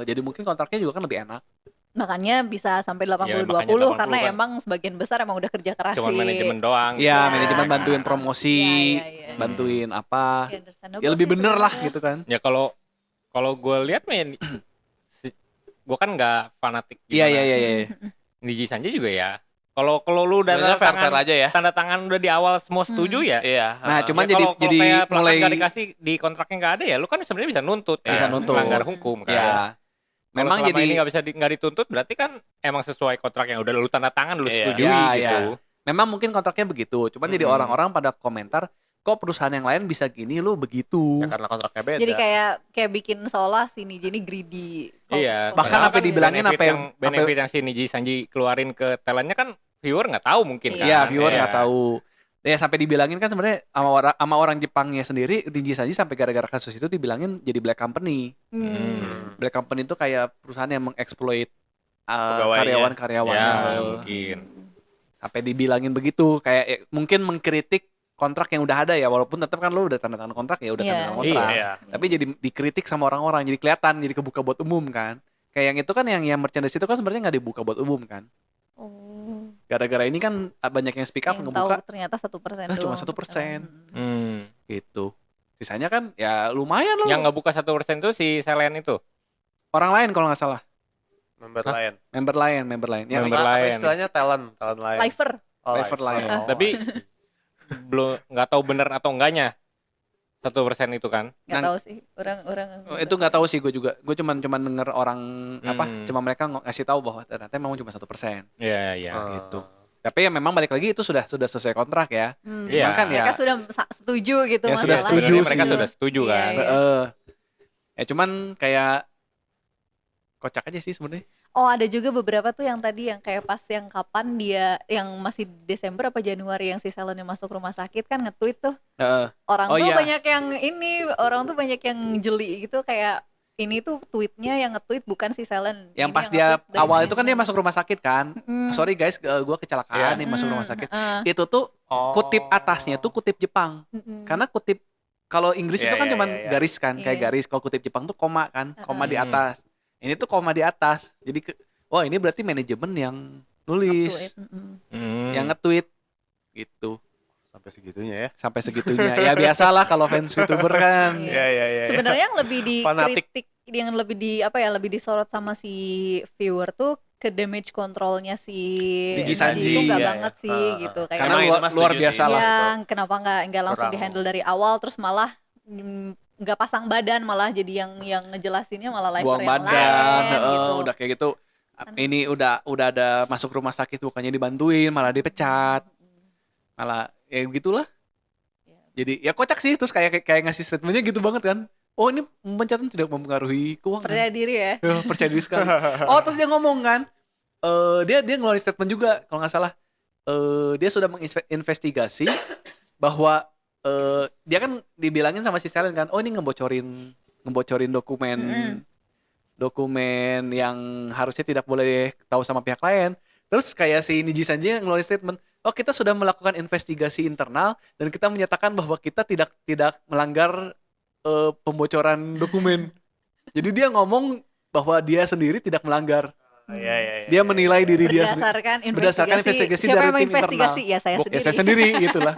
Jadi mungkin kontraknya juga kan lebih enak. Makanya bisa sampai 80-20 Ya, makanya 80 karena kan. emang sebagian besar emang udah kerja keras Cuman sih. manajemen doang. Iya, Ya. manajemen bantuin promosi, Iya, iya, iya. bantuin apa. Ya, understandable Ya lebih sih bener lah sebenarnya. gitu kan. Ya kalau gue lihat gue kan nggak fanatik Iya gimana. iya. Niji Sanji juga ya. Kalau lu udah Sebenarnya tanda tangan fair-fair aja ya. tanda tangan udah di awal semua setuju ya. Iya. Nah, cuman Ya, kalau jadi kayak plakat mulai nggak dikasih di kontraknya nggak ada ya, lu kan sebenarnya bisa nuntut. Bisa kan? nuntut. Melanggar hukum kan. ya. Kalau Memang selama jadi ini nggak bisa nggak dituntut, berarti kan emang sesuai kontrak yang udah lu tanda tangan, lu Iya. setujui Ya, gitu. ya. Memang mungkin kontraknya begitu. Cuman jadi orang-orang pada komentar, kok perusahaan yang lain bisa gini lu begitu. Ya, karena kontraknya beda. Jadi kayak bikin seolah si Niji ini greedy. Iya. Bahkan padahal sampai kan dibilangin benefit apa yang- benefit yang si Niji Sanji keluarin ke talentnya kan viewer nggak tahu mungkin kan. Iya, viewer Iya. nggak tahu. Ya sampai dibilangin kan sebenarnya sama orang Jepangnya sendiri, Niji Sanji sampai gara-gara kasus itu dibilangin jadi black company. Black company itu kayak perusahaan yang mengeksploit Pegawainya. karyawan-karyawannya. Ya, mungkin. Sampai dibilangin begitu kayak mungkin mengkritik kontrak yang udah ada ya, walaupun tetap kan lu udah tanda tangan kontrak ya udah Iya. tanda tangan kontrak. Iya. Tapi jadi dikritik sama orang-orang, jadi kelihatan, jadi kebuka buat umum kan. Kayak yang itu kan yang merchandise itu kan sebenarnya nggak dibuka buat umum kan. Oh. Gara-gara ini kan banyak yang speak up Yang tahu ngebuka, ternyata 1% cuma doang. 1%. Hmm. Gitu. Sisanya kan ya lumayan loh. Yang nggak buka 1% itu si Selen itu. Orang lain kalau nggak salah. Member Hah? lain. Member lain. Yang Member Apa lain. istilahnya talent lain. Lifer. Oh, Lifer lain. Oh, Tapi I see. belum nggak tahu bener atau enggaknya 1% itu kan. Nggak Nang- tahu sih. Orang itu nggak tahu sih gue juga. Gue cuman denger orang cuma mereka ngasih tahu bahwa ternyata memang cuma 1%. Iya, iya. Gitu. Tapi ya memang balik lagi itu sudah sesuai kontrak ya. Iya. Cuman kan ya Mereka sudah setuju gitu Ya, sudah masalahnya. setuju Sebenarnya sih. mereka sudah setuju Iya, kan. iya. ya cuman kayak kocak aja sih sebenarnya. Oh, ada juga beberapa tuh yang tadi yang kayak pas yang kapan dia yang masih Desember apa Januari yang si Salonnya masuk rumah sakit kan nge-tweet tuh. Orang Oh, tuh iya. banyak yang orang tuh banyak yang jeli gitu kayak ini tuh tweetnya yang nge-tweet bukan si Selen. Yang Ini pas dia nge-tweet dari awal itu kan dia management. masuk rumah sakit kan. Sorry guys, gue kecelakaan nih masuk rumah sakit. Itu tuh kutip atasnya tuh kutip Jepang. Karena kutip kalau Inggris Iya, itu kan iya, cuman iya, iya. garis kan, kayak Iya. garis. Kalau kutip Jepang tuh koma kan, koma di atas. Ini tuh koma di atas. Jadi wah ini berarti manajemen yang nulis, yang nge-tweet gitu. Sampai segitunya ya. Sampai segitunya. Ya biasalah kalau fans YouTuber kan. Iya, iya, iya. Sebenarnya yang lebih Fanatik. dikritik, yang lebih lebih disorot sama si viewer tuh ke damage controlnya si Digi Sanji Sanji, itu nggak iya, banget iya. sih gitu kayak Karena Emang itu luar, mas luar setuju biasa sih. lah. yang kenapa nggak langsung Kurang. dihandle dari awal terus malah nggak pasang badan malah jadi yang ngejelasinnya malah liver Buang yang badan, lain gitu. udah kayak gitu. Ini udah ada masuk rumah sakit bukannya dibantuin, malah dipecat. Malah ya gitulah. Jadi ya kocak sih terus kayak ngasih statementnya gitu banget kan. Oh ini pemecatan tidak mempengaruhi keuangan. Percaya diri ya. Ya, percaya diri sekali. Oh terus dia ngomong kan, dia ngeluarin statement juga kalau nggak salah. Dia sudah menginvestigasi bahwa dia kan dibilangin sama si Selen kan, oh ini ngebocorin dokumen yang harusnya tidak boleh tahu sama pihak lain. Terus kayak si Niji Sanji ngeluarin statement, oh kita sudah melakukan investigasi internal dan kita menyatakan bahwa kita tidak melanggar pembocoran dokumen. Jadi dia ngomong bahwa dia sendiri tidak melanggar. Iya, iya, iya. Dia menilai diri dia Berdasarkan investigasi siapa yang dari tim menginvestigasi internal. ya saya sendiri. Ya saya sendiri gitulah.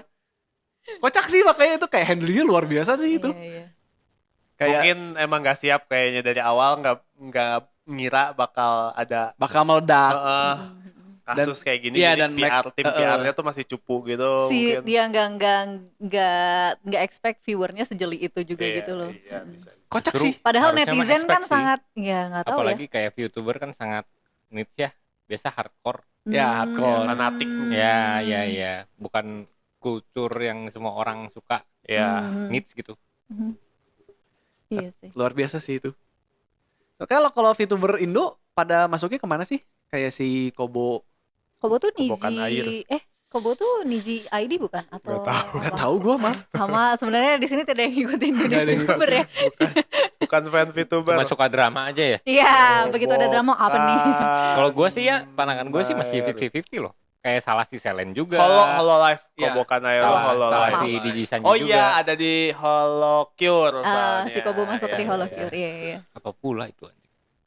Kocak sih makanya itu kayak handle-nya luar biasa sih itu. Iya, iya. Kayak Mungkin emang gak siap kayaknya dari awal, nggak ngira bakal ada bakal meledak. kasus kayak gini. iya, Jadi dan tim PR-nya tuh masih cupu gitu. Si mungkin. dia nggak expect viewernya sejeli itu juga Iya, gitu loh. Iya, bisa. Kocak Justru sih. Padahal harusnya netizen mah kan expect sih. sangat ya nggak tahu Apalagi ya. kayak YouTuber kan sangat niche ya. Biasa hardcore. Ya hardcore. Fanatik. Ya, ya. Bukan kultur yang semua orang suka. Ya. Niche gitu. Iya sih. Luar biasa sih itu. Oke, kalau VTuber Indo pada masuknya kemana sih? Kayak si Kobo. Kobo tuh Kobokan air. Niji Kobo tuh Niji ID bukan atau Gak apa? tahu gue mah. Sama sebenarnya di sini tidak yang ngikutin dunia Nggak ada yang YouTuber ya. Bukan fan VTuber. Cuma suka drama aja ya. Iya, begitu ada drama apa nih? Kalau gue sih ya, pandangan gue sih masih 50-50 loh. Kayak salah si Selen juga. Hololive, Iya. Kobokan air Salah, Hololive. si Digi Sanji Oh juga. iya, ada di Holocure soalnya. Si Kobo masuk di Iya, Holocure, iya. Apa pula itu?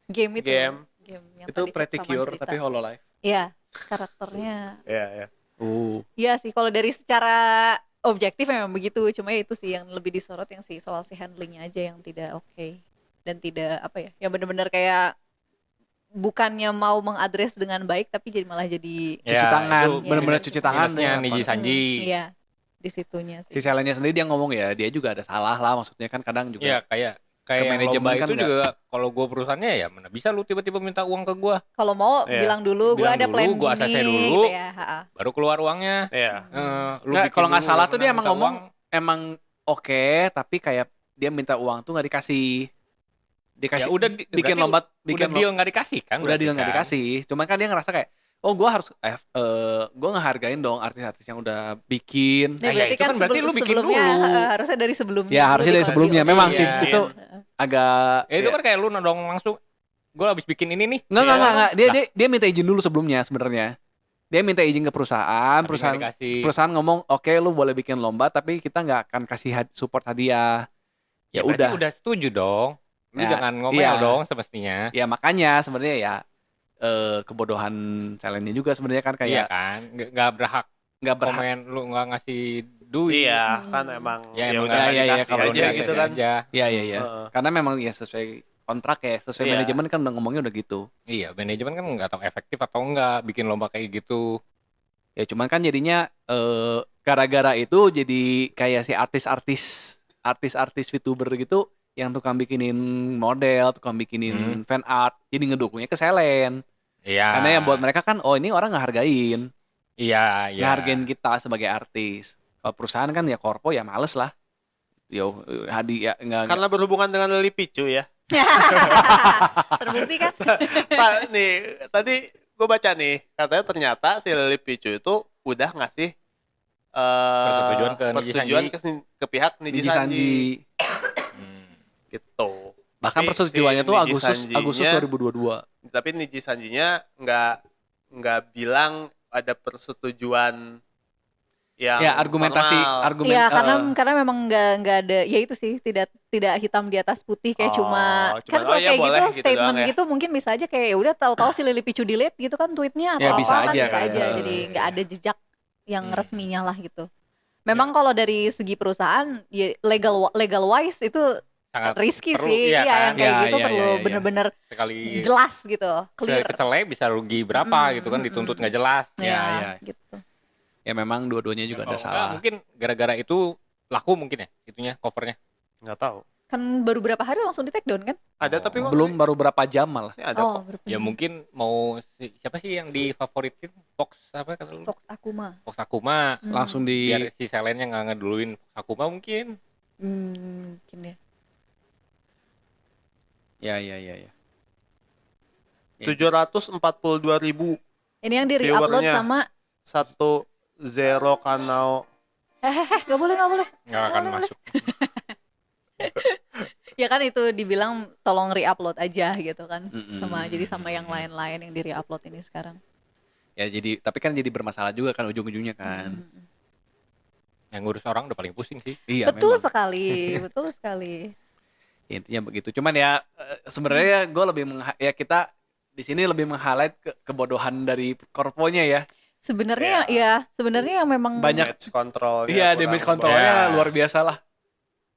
Game itu. Game. yang Itu tadi Pretty Saman Cure cerita. tapi Hololive. Iya, karakternya. Iya, iya. Iya sih, kalau dari secara objektif memang begitu. Cuma ya itu sih yang lebih disorot yang soal si handlingnya aja yang tidak oke. Dan tidak apa ya, yang benar-benar kayak bukannya mau mengadres dengan baik tapi jadi malah jadi Cuci tangan, itu bener-bener minus- cuci tangan. minusnya ya. Niji Sanji. Iya, di situnya Si sih. Selennya sendiri dia ngomong ya, dia juga ada salah lah maksudnya kan kadang juga. Iya, kayak Ke yang manajemen lomba kan itu nggak- juga kalau gue perusahaannya ya mana bisa lu tiba-tiba minta uang ke gue, Kalau mau Iya. bilang dulu gue Bilang ada dulu, plan gua gini ACC dulu. gitu ya. Ha-ha. baru keluar uangnya. Iya. Lu Nggak, bikin kalau nggak dulu, salah baru tuh dia emang minta ngomong uang. emang oke, tapi kayak dia minta uang tuh nggak dikasih. Dikasih Ya udah bikin berarti lomba bikin udah deal nggak dikasih kan? udah berarti deal nggak kan? dikasih. Cuman kan dia ngerasa kayak oh gue harus gue ngehargain dong artis-artis yang udah bikin. Nah, ya berarti itu kan kan berarti lu bikin sebelumnya dulu. harusnya dari sebelumnya. Ya harusnya dulu dari sebelumnya dipanggil. memang sih Iya. itu agak Ya itu kan kayak lu nodong langsung. Gue habis bikin ini nih. Enggak. Dia minta izin dulu sebelumnya sebenarnya. Dia minta izin ke perusahaan, Tapi perusahaan nggak dikasih. perusahaan ngomong, "Oke, lu boleh bikin lomba tapi kita nggak akan kasih support hadiah." Ya berarti udah. udah setuju dong. Lu Ya, jangan ngomel iya. dong semestinya. Ya makanya sebenarnya ya kebodohan challenge-nya juga sebenarnya kan Iya kayak kan, nggak berhak nggak berhak. komen lu nggak ngasih duit. Iya, kan emang Ya, ya emang udah iya, nggak iya, dikasih kalau aja udah gitu dikasih kan. aja. Iya iya iya. Heeh. Karena memang ya sesuai kontrak ya, sesuai Iya. manajemen kan udah ngomongnya udah gitu. Iya, manajemen kan nggak tahu efektif atau enggak bikin lomba kayak gitu. Ya cuman kan jadinya gara-gara itu jadi kayak si artis-artis VTuber gitu yang tukang bikinin model, tukang bikinin fan art, jadi ngedukungnya ke Selen. Iya. Karena yang buat mereka kan, oh ini orang ngehargain, Iya, iya. ngehargain kita sebagai artis. Kalau perusahaan kan ya korpo ya males lah. Yo hadiah nggak Karena berhubungan dengan Lili Picu ya. Terbukti kan? Pak, nih tadi gue baca nih, katanya ternyata si Lili Picu itu udah ngasih Persetujuan ke Niji persetujuan Sanji. ke pihak Niji Niji Sanji. Sanji. Gitu. Bahkan Tapi persetujuannya si tuh Niji Agustus Sanjinya- 2022. Tapi Niji Sanjinya nggak bilang ada persetujuan yang Ya argumentasi formal. argumen Iya, eh, karena memang nggak ada, ya itu sih, tidak hitam di atas putih kayak cuma cuman, kan oh kalau ya kayak boleh gitu gitu statement doang ya. gitu mungkin bisa aja kayak ya udah tahu-tahu si Lili Picu delete gitu kan tweetnya atau Ya, apa bisa kan aja bisa kan. aja, jadi nggak ada jejak yang resminya lah gitu. Memang kalau dari segi perusahaan ya legal wise itu Sangat risky perlu, sih, iya iya kan? yang kayak Ya, gitu ya, perlu ya, ya. bener-bener Sekali jelas gitu, clear. kecelek bisa rugi berapa gitu kan, dituntut nggak jelas. Ya, Ya, ya. gitu. ya memang dua-duanya juga ada Kalau salah. enggak, mungkin gara-gara itu laku mungkin ya itunya covernya. Nggak tahu. Kan baru berapa hari langsung di take down kan? Ada tapi kok Belum baru berapa jam malah. ini ada kok. berapa Ya mungkin mau siapa sih yang difavoritin, Fox apa kata lu? Fox Akuma. Fox Akuma. Langsung di Biar si Selennya nggak ngeduluin Fox Akuma mungkin. Mungkin ya. ya. 742.000 Ini yang di re-upload Viewernya. sama 10 kanal. nggak boleh. Nggak akan masuk. Ya kan itu dibilang tolong re-upload aja gitu kan. Sama yang lain-lain yang di re-upload ini sekarang. Ya jadi tapi kan jadi bermasalah juga kan ujung-ujungnya kan. Yang ngurus orang udah paling pusing sih. Iya Betul memang. sekali, betul sekali. Intinya begitu. Cuman ya sebenarnya gue lebih ya kita di sini lebih meng-highlight kebodohan dari korponya ya. Sebenarnya sebenarnya yang memang Banyak. Damage control. Iya, damage controlnya Ya. luar biasa lah.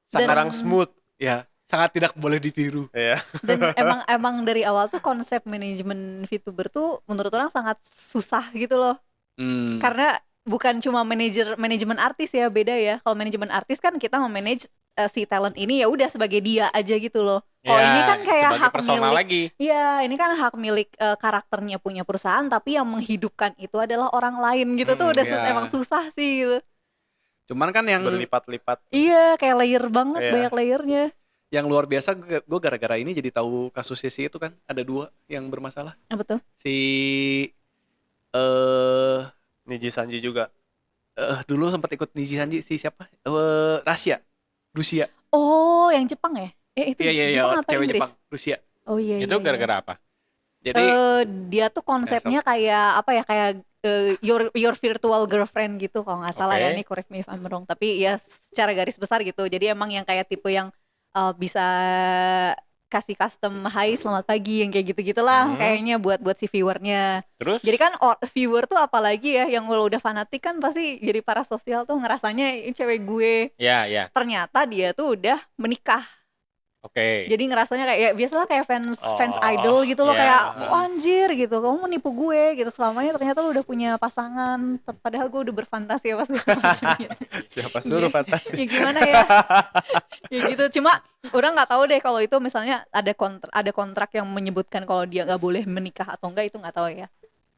Dan- Kurang smooth. Ya, sangat tidak boleh ditiru. Iya. dan emang dari awal tuh konsep manajemen VTuber tuh menurut orang sangat susah gitu loh. Hmm. Karena bukan cuma manajemen artis ya, beda ya. Kalau manajemen artis kan kita memanage si talent ini ya udah sebagai dia aja gitu loh. Oh Ya, ini kan kayak sebagai hak personal milik. lagi. Iya, ini kan hak milik karakternya punya perusahaan, tapi yang menghidupkan itu adalah orang lain gitu tuh udah iya. emang susah sih gitu. Cuman kan yang Berlipat-lipat. Iya, kayak layer banget, Iya. banyak layernya. yang luar biasa gue gara-gara ini jadi tahu kasusnya si itu kan ada 2 yang bermasalah. Apa tuh? Si Niji Sanji juga. dulu sempat ikut Niji Sanji si siapa? Rusia. Oh, yang Jepang ya? Itu Iya, Jepang apa cewek Inggris? Jepang, Rusia. Oh iya. Itu gara-gara apa? Jadi Dia tuh konsepnya kayak apa ya, kayak your virtual girlfriend gitu kalau nggak salah ya, Oke. nih correct me if I'm wrong, tapi ya secara garis besar gitu. Jadi emang yang kayak tipe yang bisa kasih custom hai selamat pagi yang kayak gitu-gitulah kayaknya buat si viewernya. Terus? Jadi kan viewer tuh apalagi ya yang udah fanatik kan pasti jadi parasosial tuh ngerasanya ini cewek gue. Ya, ya. Ternyata dia tuh udah menikah. Oke. Jadi ngerasanya kayak ya biasalah kayak fans Oh, idol gitu loh, ya. kayak oh, anjir gitu, kamu mau nipu gue gitu, selamanya ternyata lu udah punya pasangan, padahal gue udah berfantasi apa sih macamnya. Siapa suruh fantasi? Ya gimana ya? Ya gitu. Cuma orang nggak tahu deh kalau itu misalnya ada kontrak yang menyebutkan kalau dia nggak boleh menikah atau enggak, itu nggak tahu ya.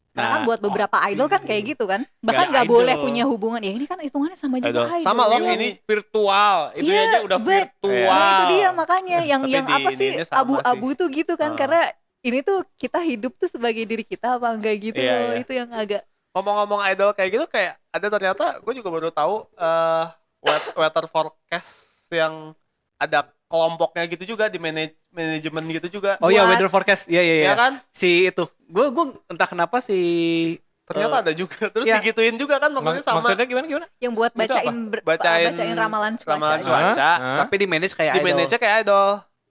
Karena kan Nah, buat beberapa idol kan kayak gitu kan, bahkan nggak idol. boleh punya hubungan. Ya ini kan hitungannya sama juga Idol. idol. Sama loh, Iya. ini virtual. Itu Iya, aja udah virtual. Nah, itu dia makanya yang Tapi di apa sih ininya sama abu-abu tuh gitu kan, Ah. karena ini tuh kita hidup tuh sebagai diri kita apa enggak gitu Iya, loh. iya. Itu yang agak Ngomong-ngomong idol kayak gitu, kayak ada ternyata gue juga baru tahu weather forecast yang ada kelompoknya gitu juga di manajemen gitu juga. oh ya Buat- weather forecast. Iya. Ya kan? Si itu. Gue entah kenapa si Ternyata ada juga. Terus ya. digituin juga kan, maksudnya sama. Maksudnya gimana? yang buat Itu apa? bacain Bacain ramalan cuaca. ramalan gitu. cuaca. tapi di manage kayak Di idol. manage kayak idol.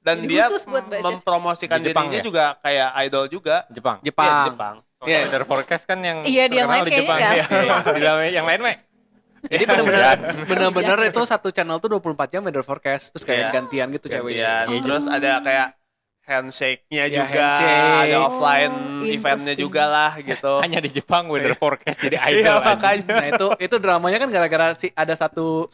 Dan Jadi dia khusus buat budget. mempromosikan Di Jepang dirinya ya? juga kayak idol juga. Jepang. Iya, di Jepang. Jepang. Iya. Weather forecast kan yang Iya, di yang terkenal lain di kayaknya Jepang. nggak. Iya. Di dalam yang lain mah Jadi bener-bener itu satu channel tuh 24 jam weather forecast. Terus kayak Iya. gantian gitu ceweknya. Gantian. Terus ada kayak handshake-nya Ya, juga, handshake. ada offline Oh, eventnya interesting. juga lah gitu. hanya di Jepang weather forecast jadi Iya idol aja. makanya. Nah itu dramanya kan gara-gara ada satu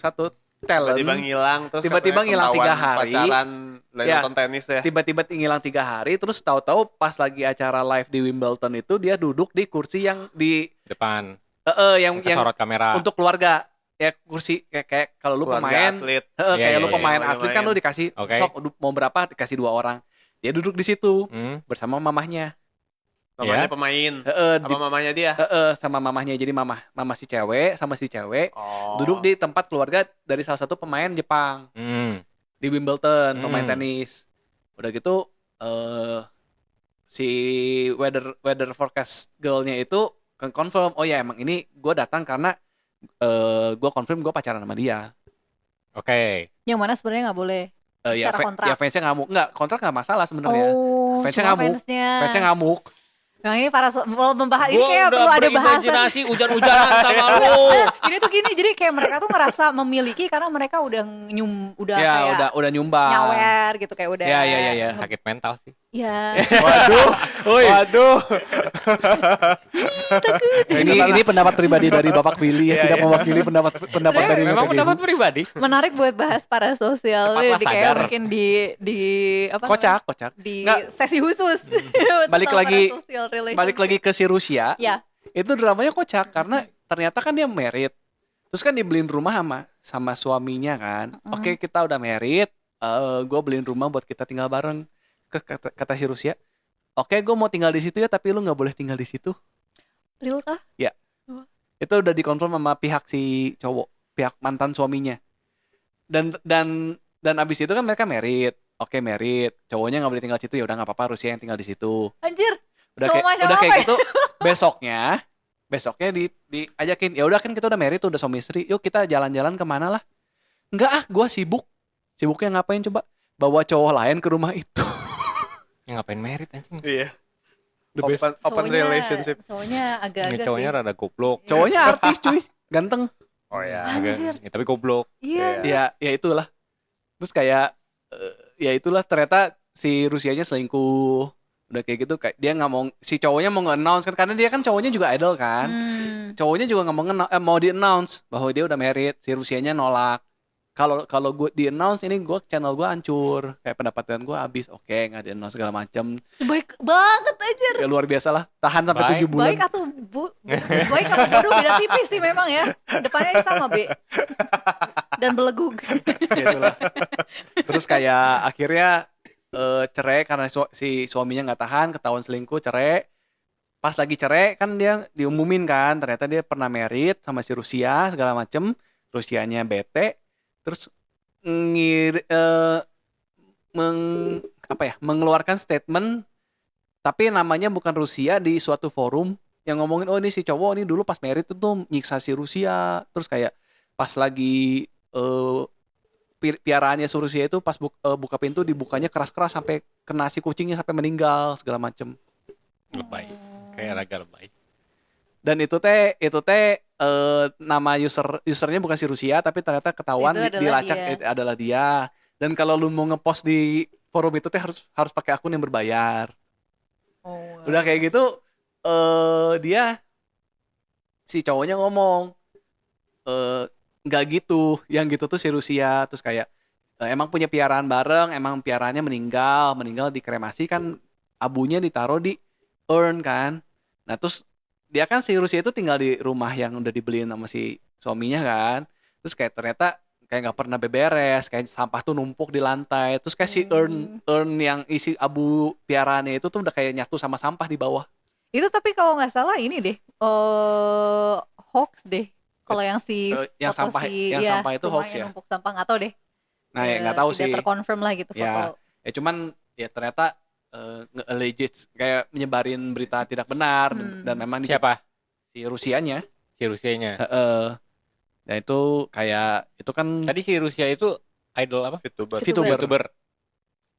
talent Tiba-tiba ngilang terus Tiba-tiba katanya ngilang 3 ketahuan hari. pacaran lagi Ya. nonton tenis ya. tiba-tiba ngilang 3 hari terus tahu-tahu pas lagi acara live di Wimbledon itu dia duduk di kursi yang di Depan yang kesorot kamera. untuk keluarga ya kursi kayak kalau lu Keluarga pemain atlet. kayak Iya, lu iya, pemain iya, atlet kan main. lu dikasih Oke. sok mau berapa dikasih 2 orang dia duduk di situ bersama mamahnya Namanya Ya. pemain. di- Sama mamanya dia. sama mamahnya jadi mama si cewek sama si cewek Oh. duduk di tempat keluarga dari salah satu pemain Jepang di Wimbledon pemain tenis udah gitu si weather forecast girl-nya itu confirm oh ya emang ini gue datang karena gue confirm gue pacaran sama dia. Oke. Yang mana sebenarnya nggak boleh. Secara kontrak. Ya fansnya ngamuk nggak kontrak nggak masalah sebenarnya. Oh, Fansnya cuma ngamuk. Fansnya ngamuk. Yang ini para membahas ini Gua kayak udah perlu ada bahasan. berimajinasi hujan-hujanan sama lu. Ini tuh gini, jadi kayak mereka tuh ngerasa memiliki karena mereka udah Ya kayak udah nyumbang. nyawer gitu kayak udah. Ya. Sakit mental sih. Ya. Waduh. Waduh. Ini pendapat pribadi dari Bapak Willy ya, tidak mewakili pendapat dari Memang PTGI. pendapat pribadi. Menarik buat bahas para sosial. Cepatlah Jadi kayak sadar. mungkin di apa? Kocak. Di Nggak. sesi khusus. Balik Tentang lagi- parasocial relationship. Balik lagi ke si Rusia. Ya. Itu dramanya kocak karena ternyata kan dia married. Terus kan dibeliin rumah sama suaminya kan. Oke, kita udah married. Gue beliin rumah buat kita tinggal bareng. Kata si Rusia. Oke, gue mau tinggal di situ ya, tapi lu nggak boleh tinggal di situ. Real kah? Ya. Itu udah dikonfirm sama pihak si cowok, pihak mantan suaminya. Dan abis itu kan mereka married. Oke, married. Cowoknya nggak boleh tinggal di situ, ya udah nggak apa-apa, Rusia yang tinggal di situ. Anjir. Udah Cowok kayak macam udah apa kayak ya? gitu. Besoknya diajakin, ya udah kan kita udah married tuh, udah suami istri. Yuk kita jalan-jalan kemana lah. Enggak gue sibuk. Sibuknya ngapain coba? Bawa cowok lain ke rumah itu. Ya ngapain merit anjing. Iya. The best. Open relationship. Cowoknya Ini agak-agak cowoknya sih. rada goblok. Cowoknya artis cuy, ganteng. Oh ya. Anjir. Ya, tapi goblok. Iya. Ya itulah. Terus kayak ya itulah ternyata si Rusianya selingkuh. Udah kayak gitu kayak dia nggak mau si cowoknya mau nge-announce kan karena dia kan cowoknya juga idol kan. Cowoknya juga nggak mau mau di-announce bahwa dia udah married. Si Rusianya nolak. Kalau gue di-announce ini channel gue hancur. Kayak pendapatan gue habis. Oke, nggak di-announce segala macam. Baik banget anjir. Ya luar biasa lah. Tahan sampai Baik. 7 bulan. Baik atau baik atau bodoh beda tipis sih memang ya. Depannya sama B. Dan belegug. Ya itulah. Terus kayak akhirnya cerai karena si suaminya nggak tahan, ketahuan selingkuh, cerai. Pas lagi cerai kan dia diumumin kan, ternyata dia pernah married sama si Rusia segala macem. Rusianya bete, terus mengeluarkan statement, tapi namanya bukan Rusia di suatu forum yang ngomongin oh ini si cowok ini dulu pas married itu tuh nyiksa si Rusia, terus kayak pas lagi piaraannya si Rusia itu pas buka pintu dibukanya keras-keras sampai kena si kucingnya sampai meninggal segala macem. Lebay. Kayak raga lebay. Dan itu teh nama usernya bukan si Rusia tapi ternyata ketahuan Itu adalah dilacak dia. itu adalah dia. Dan kalau lu mau ngepost di forum itu teh harus pakai akun yang berbayar. Oh. Udah kayak gitu dia si cowoknya ngomong nggak gitu, yang gitu tuh si Rusia. Terus kayak emang punya piaraan bareng, emang piaraannya meninggal dikremasi kan, abunya ditaruh di urn kan. Nah terus dia kan si Rusia itu tinggal di rumah yang udah dibeliin sama si suaminya kan. Terus kayak ternyata kayak nggak pernah beberes, kayak sampah tuh numpuk di lantai. Terus kayak si urn yang isi abu piaraannya itu tuh udah kayak nyatu sama sampah di bawah. Itu tapi kalau nggak salah ini deh. Hoax deh. Kalau yang si yang foto sampah- si yang ya, sampah itu rumah hoax yang ya? numpuk sampah nggak tahu deh. Nah ya nggak tahu sih. Tidak terkonfirm lah gitu foto. Ya cuman ya ternyata nge-alleged kayak menyebarin berita tidak benar dan memang Siapa? si Rusianya. Si Rusianya. Dan itu kayak itu kan Tadi si Rusia itu idol apa? VTuber. VTuber. YouTuber.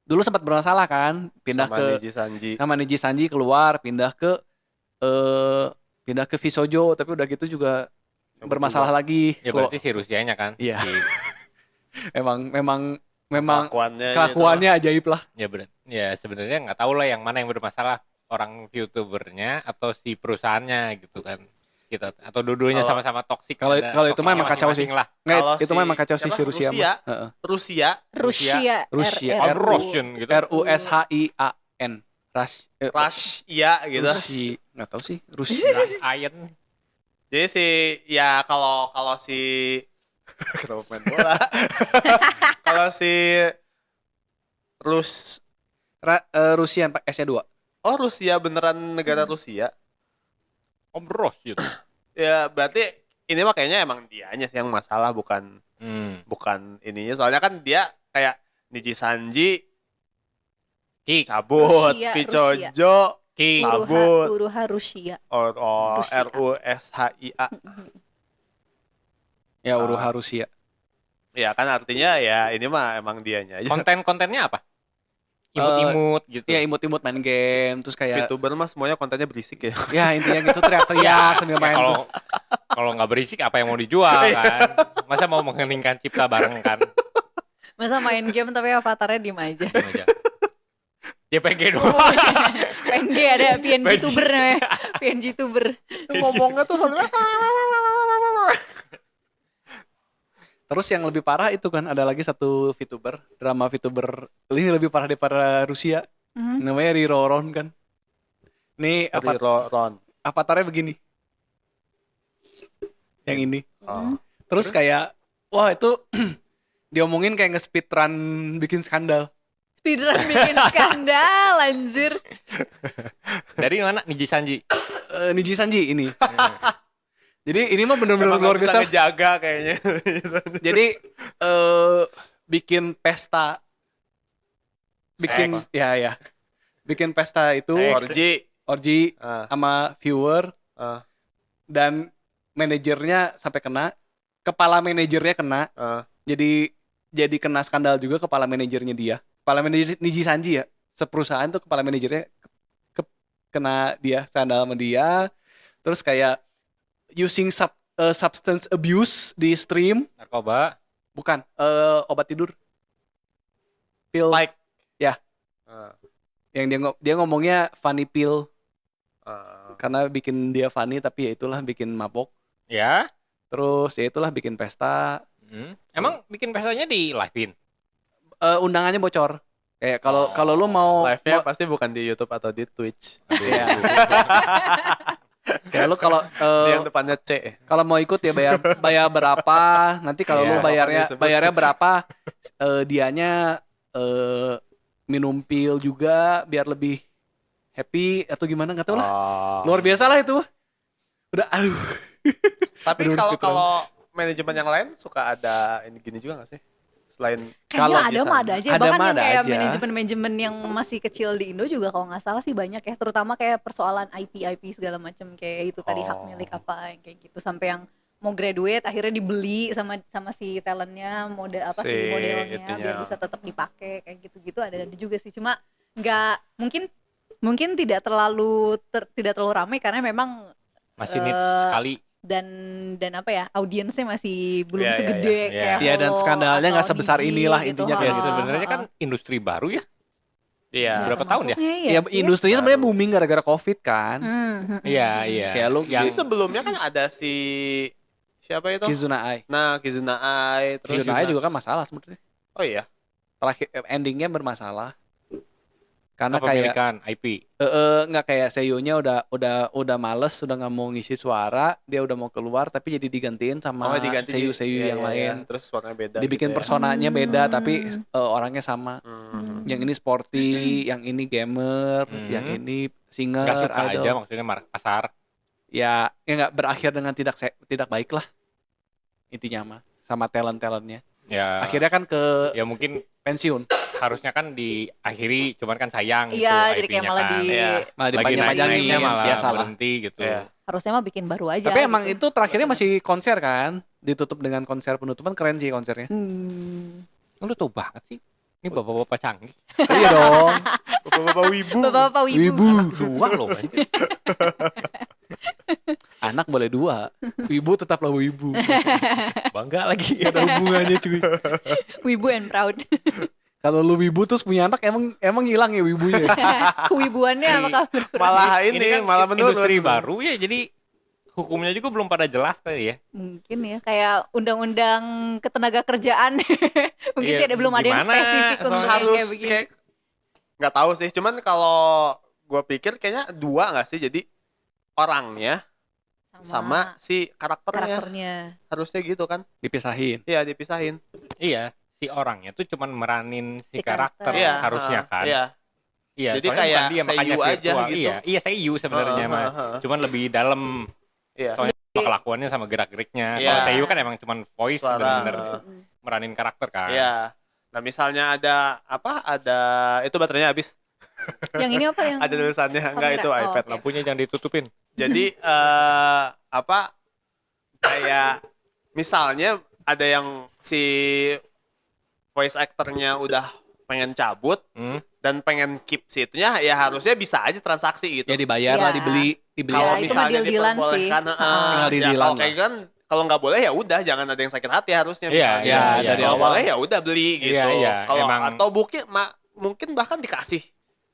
dulu sempat bermasalah kan, pindah sama ke Niji Sanji. sama Niji Sanji keluar, pindah ke Visojo, tapi udah gitu juga bermasalah lagi. Ya berarti si Rusianya kan. Iya. Si, Memang Kelakuannya ajaib lah. ya sebenarnya nggak tahu lah yang mana yang bermasalah, orang YouTubernya atau si perusahaannya gitu kan. Gitu. Atau dua-duanya Kalau- sama-sama toksik. Kalau ada kalau itu mah toksiknya emang kacau sih. masing-masing lah. Nggak, Kalau itu mah emang kacau sih siapa? si Rusia. Rusia. mah. Heeh. Rusia. Rusia Rusia. Russian gitu. RUSHIAN. Rusia gitu. Rusia. Nggak tahu sih. Rusia. Ras Iron. Jadi si ya kalau si kenapa main bola? Kalau si Rusia S-nya 2. Oh Rusia beneran negara Rusia. Om Ros gitu. Ya berarti ini mah kayaknya emang dianya sih yang masalah bukan ininya. Soalnya kan dia kayak Niji Sanji Kik. cabut, Rusia. Vicojo King. Sabut. Uruha Rusia. Rusia. Rusia. RUSHIA. Ya Uruha Rusia. Ya kan artinya ya ini mah emang dianya aja. Kontennya apa? Imut-imut gitu. Ya imut-imut main game terus kayak VTuber mah semuanya kontennya berisik ya. ya intinya gitu teriak-teriak sambil Ya, main kalau tuh. kalau nggak berisik apa yang mau dijual kan? Masa mau mengheningkan cipta bareng kan? Masa main game tapi avatarnya diem aja. Diam aja. JPG doang. PNG ada PNG tuber namanya. PNG tuber. Ngomongnya tuh sambil Terus yang lebih parah itu kan ada lagi satu VTuber, drama VTuber ini lebih parah daripada Rusia. Namanya Riroron kan. Nih Ron. avatarnya begini. Yang ini. Oh. Terus kayak wah itu diomongin kayak nge-speedrun bikin skandal. Speedrun bikin skandal anjir. Dari mana? Niji Sanji. Niji Sanji ini. Jadi ini mah bener-bener Emang luar nggak bisa biasa. ngejaga kayaknya. Jadi bikin pesta, bikin ya, bikin pesta itu Orji. orgi Ah, sama viewer ah, dan manajernya sampai kena, kepala manajernya kena, jadi kena skandal juga kepala manajernya dia, kepala manajer Niji Sanji ya, seperusahaan tuh kepala manajernya kena dia skandal sama dia, terus kayak using substance abuse di stream. Narkoba. Bukan, obat tidur. Pil. Spike. Ya. Ah, Yang dia ngomongnya funny pill ah. karena bikin dia funny tapi ya itulah bikin mabok. Ya. Terus ya itulah bikin pesta. Emang bikin pestanya di live-in? Undangannya bocor. Kayak kalau lu mau Live-nya pasti bukan di YouTube atau di Twitch. Iya. Kayak lu kalau Di yang depannya C. kalau mau ikut ya bayar berapa, nanti kalau Iya, lu disebut. bayarnya berapa, dianya minum pil juga biar lebih happy atau gimana nggak tahu lah. Luar biasa lah itu. Udah aduh. Tapi Bener-bener kalau speedrun. kalau manajemen yang lain suka ada ini gini juga nggak sih? Selain Kayaknya ada desain. mah ada aja. Ada Bahkan mah yang ada kayak aja. manajemen-manajemen yang masih kecil di Indo juga kalau nggak salah sih banyak ya. Terutama kayak persoalan IP segala macam kayak itu tadi hak milik apa yang kayak gitu. Sampai yang mau graduate akhirnya dibeli sama si talentnya, si Si modelnya itunya. biar bisa tetap dipakai kayak gitu-gitu ada juga sih. Cuma nggak mungkin tidak terlalu ramai karena memang Masih needs sekali. dan apa ya audiensnya masih belum Iya, iya, segede iya. kayak Iya, dan Holo skandalnya nggak atau sebesar Niji inilah gitu. intinya. Ya Iya. sebenarnya kan industri baru ya. Iya. Berapa tahun ya? Masuknya Ya sih. industrinya sebenarnya booming gara-gara Covid kan. Iya, iya. Kayak lu yang Jadi sebelumnya kan ada si siapa itu? Kizuna Ai. Nah, Kizuna Ai, terus Kizuna Ai juga kan masalah sebenarnya. Oh iya. Terakhir endingnya bermasalah. Karena kayak kepemilikan IP. nggak kayak seiyu-nya udah males, udah nggak mau ngisi suara, dia udah mau keluar tapi jadi digantiin sama diganti seiyu iya, yang iya, lain. iya. Terus warnanya beda. Dibikin gitu ya. personanya beda tapi orangnya sama. Yang ini sporty, yang ini gamer, yang ini singer, Gak suka idol. aja maksudnya pasar. Ya nggak berakhir dengan tidak baik lah intinya mah sama talentnya. Ya. Akhirnya kan ke Ya mungkin pensiun, harusnya kan diakhiri, cuman kan sayang gitu Iya, jadi kayak IP-nya malah kan. Iya. malah Lagi dipanjang-panjangin, naik-naiknya malah biasalah. berhenti gitu. Iya. harusnya mah bikin baru aja. Tapi emang gitu. itu terakhirnya masih konser kan, ditutup dengan konser penutupan, keren sih konsernya. Lu tau banget sih. Ini bapak-bapak canggih. Iya dong. Bapak-bapak wibu. Bapak-bapak wibu. Dua loh. anjir. Anak boleh 2. Wibu tetaplah wibu. Bangga lagi. Gak ada hubungannya cuy. Wibu and proud. Kalau lu wibu terus punya anak emang hilang ya wibunya. Kewibuannya apa kabar? Malah ini, kan malah menurun. industri baru ya, jadi hukumnya juga belum pada jelas kali ya. Mungkin ya kayak undang-undang ketenaga kerjaan. Mungkin Iya, belum ada yang gimana? spesifik untuk yang Harus kayak begini. kayak nggak tahu sih. Cuman kalau gue pikir kayaknya 2 nggak sih. Jadi orangnya sama si karakternya. Harusnya gitu kan? Dipisahin. Iya, dipisahin. Iya, si orangnya tuh cuman meranin si Si karakter karakter. Iya, harusnya kan. Iya. Iya, Jadi soalnya kayak bukan dia, makanya seiyu aja virtual. gitu. Iya seiyu sebenarnya mah. Cuman lebih dalam Iya. soalnya sama kelakuannya sama gerak-geriknya. Iya. Kalau seiyu kan emang cuman voice Suara. bener-bener meranin karakter kan. Iya. Nah, misalnya ada apa? Ada itu baterainya habis. Yang ini apa yang? Ada tulisannya. Enggak, kamera. itu Oh, iPad. oke. Lampunya jangan ditutupin. Jadi apa? Kayak misalnya ada yang si voice actornya udah pengen cabut dan pengen keep situnya, ya harusnya bisa aja transaksi gitu. Ya dibayar lah, Ya. dibeli Kalau Ya, itu misalnya mah deal-dealan sih. diperbolehkan, Tinggal ya di-dealan kalau lah. kayak kan kalau nggak boleh ya udah, jangan ada yang sakit hati harusnya Iya, misalnya. iya, Kalau dari kalau awal. boleh ya udah beli gitu. Iya, iya, Kalau emang. atau mungkin bahkan dikasih.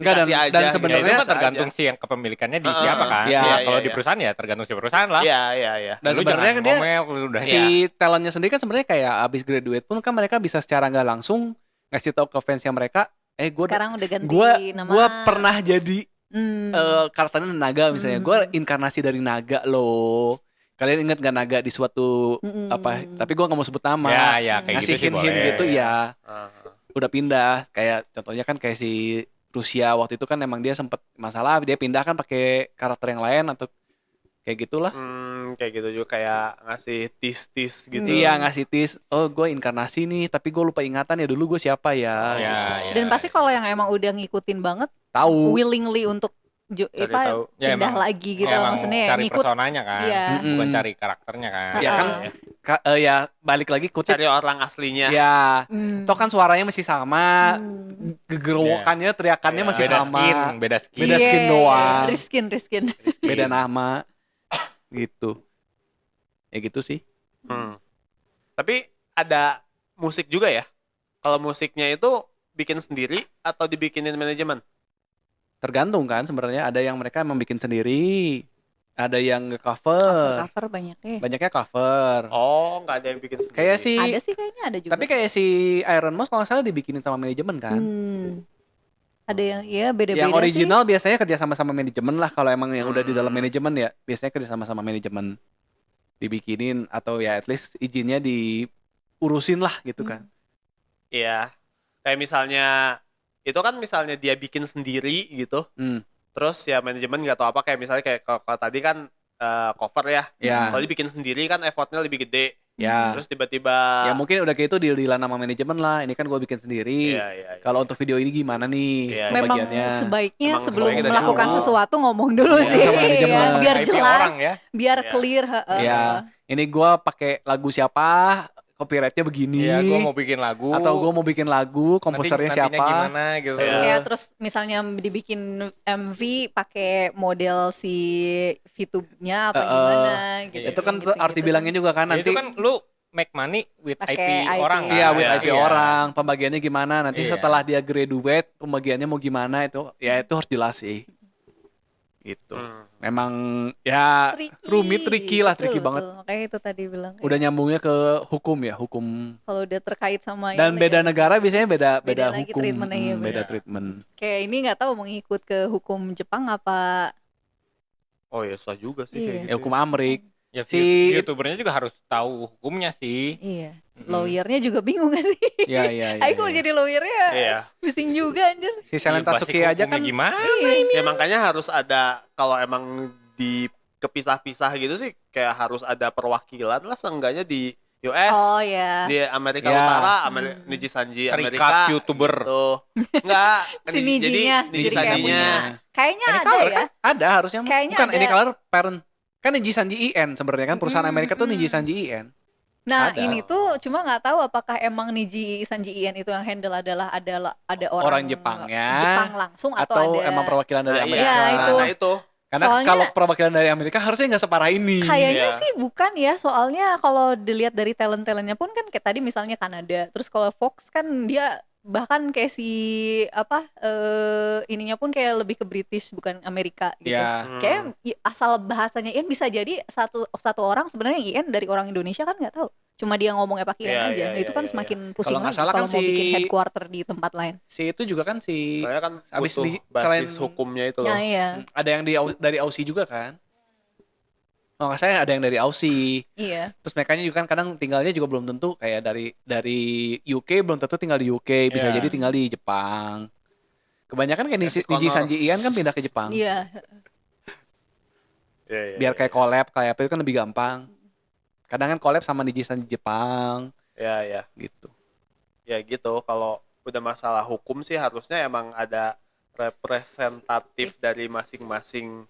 Enggak, Dikasih dan aja. gitu. sebenarnya Ya, itu mah Biasa tergantung aja. si yang kepemilikannya di siapa kan. Iya, Ya, iya, kalau iya. di perusahaan ya tergantung si perusahaan lah. Iya, iya, iya. Dan Lu sebenarnya jangan dia ngomel, lu udah si talentnya sendiri kan sebenarnya kayak abis graduate pun kan mereka bisa secara nggak langsung ngasih tahu ke fansnya mereka, gue Sekarang udah ganti nama. gue pernah jadi Hmm. karakternya naga misalnya, gue inkarnasi dari naga loh. Kalian ingat gak naga di suatu apa? Tapi gue nggak mau sebut nama. Ya, ya, kayak gitu Ngasih sih hint boleh. gitu ya. Ah. Udah pindah. Kayak contohnya kan kayak si Rusia waktu itu kan emang dia sempet masalah, dia pindah kan pakai karakter yang lain atau kayak gitulah. Kayak gitu juga, kayak ngasih tis-tis gitu. Iya, ngasih tis, oh gue inkarnasi nih, tapi gue lupa ingatan ya dulu gue siapa ya. Ya, ya. Dan pasti kalau yang emang udah ngikutin banget, Tahu. willingly untuk Cari tahu. Ya, pindah emang- lagi gitu, emang maksudnya ya cari ngikut. personanya kan, Iya. bukan cari karakternya kan. Ya kan, ya balik lagi kutip. Cari orang aslinya. Ya, Hmm. toh kan suaranya masih sama, gegerowokannya, teriakannya masih beda sama. skin, beda skin. Beda skin Iya, doang. Riskin. Beda nama, gitu. Ya gitu sih. Tapi ada musik juga ya? Kalau musiknya itu bikin sendiri atau dibikinin manajemen? Tergantung kan sebenarnya, ada yang mereka emang bikin sendiri, ada yang nge-cover, Cover banyaknya. banyaknya cover. Oh, nggak ada yang bikin sendiri. Kayak si, Ada sih kayaknya ada juga. tapi kayak si Iron Mouse kalau nggak salah dibikinin sama manajemen kan. Ada yang ya beda-beda Yang sih. original biasanya kerja sama manajemen lah, kalau emang yang udah di dalam manajemen ya biasanya kerja sama manajemen dibikinin, atau ya at least izinnya diurusin lah gitu kan. Iya. Kayak misalnya itu kan misalnya dia bikin sendiri gitu. Terus ya manajemen nggak tahu apa, kayak misalnya kayak kalau tadi kan cover ya. Ya. Kalau dibikin sendiri kan effortnya lebih gede. Ya. Terus tiba-tiba Ya mungkin udah kayak itu deal-dealan sama manajemen lah. Ini kan gue bikin sendiri. Iya, iya, iya. Kalau untuk video ini gimana nih Iya. Memang pembagiannya? sebaiknya Emang sebelum sebaiknya dari melakukan awal. sesuatu ngomong dulu Iya, sih, sama manajemen. ya, biar IP jelas, orang ya. biar Iya. clear. Ya, ini gue pakai lagu siapa, copyrightnya begini. Iya, gue mau bikin lagu. Atau gue mau bikin lagu, komposernya nantinya siapa? gimana gitu. Iya. Kayak terus misalnya dibikin MV pakai model si VTube-nya apa gimana gitu. Itu kan gitu, harus dibilangin juga kan Ya, nanti. itu kan lu make money with Pakai IP IP. orang kan. Iya, with Iya, IP iya. orang, pembagiannya gimana? Nanti Iya. setelah dia graduate, pembagiannya mau gimana itu? Ya itu harus jelas sih. Gitu. Memang ya rumit, tricky lah, tricky banget. Makanya itu tadi bilang. Udah nyambungnya ke hukum ya, hukum. Kalau udah terkait sama Dan ini, beda ya. negara biasanya beda Beda lagi hukum. treatmentnya, iya, Beda benar. treatment. Kayak ini nggak tahu mau ngikut ke hukum Jepang apa. Oh ya, susah juga sih Iya. kayak Ya gitu. hukum Amrik. Ya, Si- YouTubernya juga harus tahu hukumnya sih. Iya. Lawyernya juga bingung gak sih? Iya, iya, iya. Aku iya. jadi lawyernya. Iya. Pusing juga anjir. Si Silent Ya, Tatsuki basic aja kan hukumnya gimana? Ya makanya harus ada, kalau emang di kepisah-pisah gitu sih, kayak harus ada perwakilan lah seenggaknya di US, Oh ya. di Amerika Ya. Utara, Niji Sanji Serikat Amerika, YouTuber. gitu. Enggak, Si Nijinya. Niji Jadi kayak Sanjinya. Kayaknya Ini ada color ya. kan? Ada harusnya. Kayaknya Bukan ada. ini color parent. Kan Niji Sanji IN sebenarnya kan perusahaan Amerika tuh Niji Sanji IN. Nah, Ada. ini tuh cuma nggak tahu apakah emang Niji Sanji Ien itu yang handle adalah ada orang Jepangnya Jepang langsung atau ada emang perwakilan dari Nah, Amerika. iya, itu. Nah, itu. Karena Soalnya- kalau perwakilan dari Amerika harusnya nggak separah ini. Kayaknya Iya. sih bukan ya, soalnya kalau dilihat dari talent-talentnya pun kan kayak tadi misalnya Kanada, terus kalau Fox kan dia bahkan kayak si ininya pun kayak lebih ke British bukan Amerika gitu. Iya. Kayak asal bahasanya Ian bisa jadi satu orang sebenarnya Ian dari orang Indonesia kan nggak tahu. Cuma dia ngomongnya pakai Ian Iya, aja. iya, Itu iya, kan iya. semakin pusing Kalau nggak lagi salah kalau kan mau bikin si- headquarter di tempat lain. Si itu juga kan si Soalnya kan abis butuh basis selain- hukumnya itu loh. Nah, iya. ada yang dari Aussie juga kan. Oh nggak salah ada yang dari Aussie. Iya. Terus mereka juga kan kadang tinggalnya juga belum tentu kayak dari UK belum tentu tinggal di UK, bisa Iya. jadi tinggal di Jepang. Kebanyakan kayak Ya, si Niji Connor. Sanji Ian kan pindah ke Jepang. Iya. Iya, iya, Biar iya. kayak collab itu kan lebih gampang. Kadang kan collab sama Niji Sanji Jepang Ya, ya. gitu. Ya gitu, kalau udah masalah hukum sih harusnya emang ada representatif dari masing-masing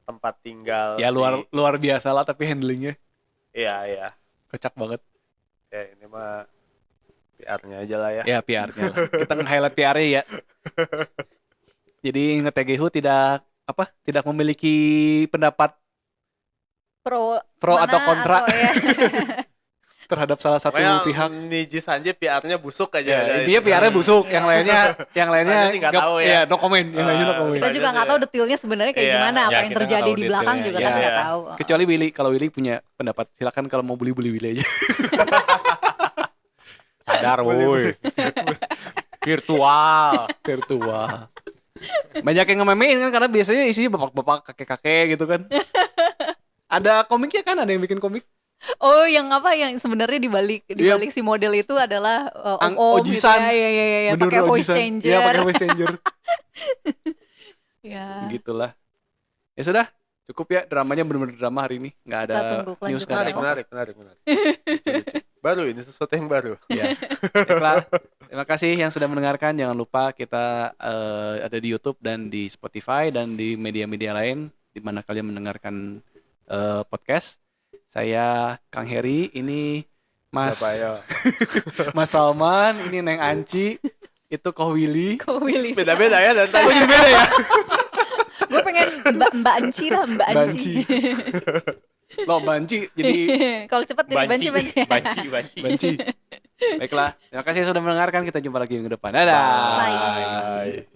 tempat tinggal. Ya luar biasa lah tapi handlingnya Iya, iya. kocak banget. Ya ini mah PR-nya aja lah ya. Ya PR-nya lah. Kita nge-highlight PR-nya ya. Jadi nge-TGHU tidak memiliki pendapat Pro Pro atau mana kontra. ya. terhadap salah satu Pokoknya pihak. Niji Sanji PR-nya busuk aja. Ya, udah. intinya PR-nya busuk, yang lainnya Lainnya sih nggak tahu ya. Iya, no comment, yang lainnya no Ah, comment. Kita juga nggak tahu detailnya sebenarnya kayak Iya. gimana, apa Ya, yang kita terjadi nggak tahu di belakang detailnya. juga Iya. kan nggak Iya. tahu. Kecuali Willy, kalau Willy punya pendapat, silakan kalau mau bully Willy aja. Sadar woi. Virtual. Virtual. Banyak yang ngememein kan karena biasanya isinya bapak-bapak, kakek-kakek gitu kan. Ada komiknya kan, ada yang bikin komik. Oh, yang apa yang sebenarnya dibalik Iya. si model itu adalah Ang om gitu Ojisan. ya, iya, Bener, pakai voice Ojisan. changer. Iya, pakai voice changer. Ya. Gitulah. Ya sudah, cukup ya dramanya, bener-bener drama hari ini. Nggak ada Kita tunggu news, kelanjutan. nggak ada Menarik. apa-apa. Lucu-lucu. Baru ini sesuatu yang baru. Ya. Baiklah. Terima kasih yang sudah mendengarkan. Jangan lupa kita ada di YouTube dan di Spotify dan di media-media lain di mana kalian mendengarkan podcast. Saya Kang Heri, ini Mas Siapa ya? Mas Salman, ini Neng Anci, itu Ko Willy. Kok Willy sih? Beda-beda ya dan tadi. Beda ya? Gue pengen Mbak Anci lah, Mbak Anci. Banci. Loh, Banci jadi Kalau cepet jadi Banci. Banci. Baiklah, terima kasih sudah mendengarkan. Kita jumpa lagi minggu depan. Dadah. Bye. Bye.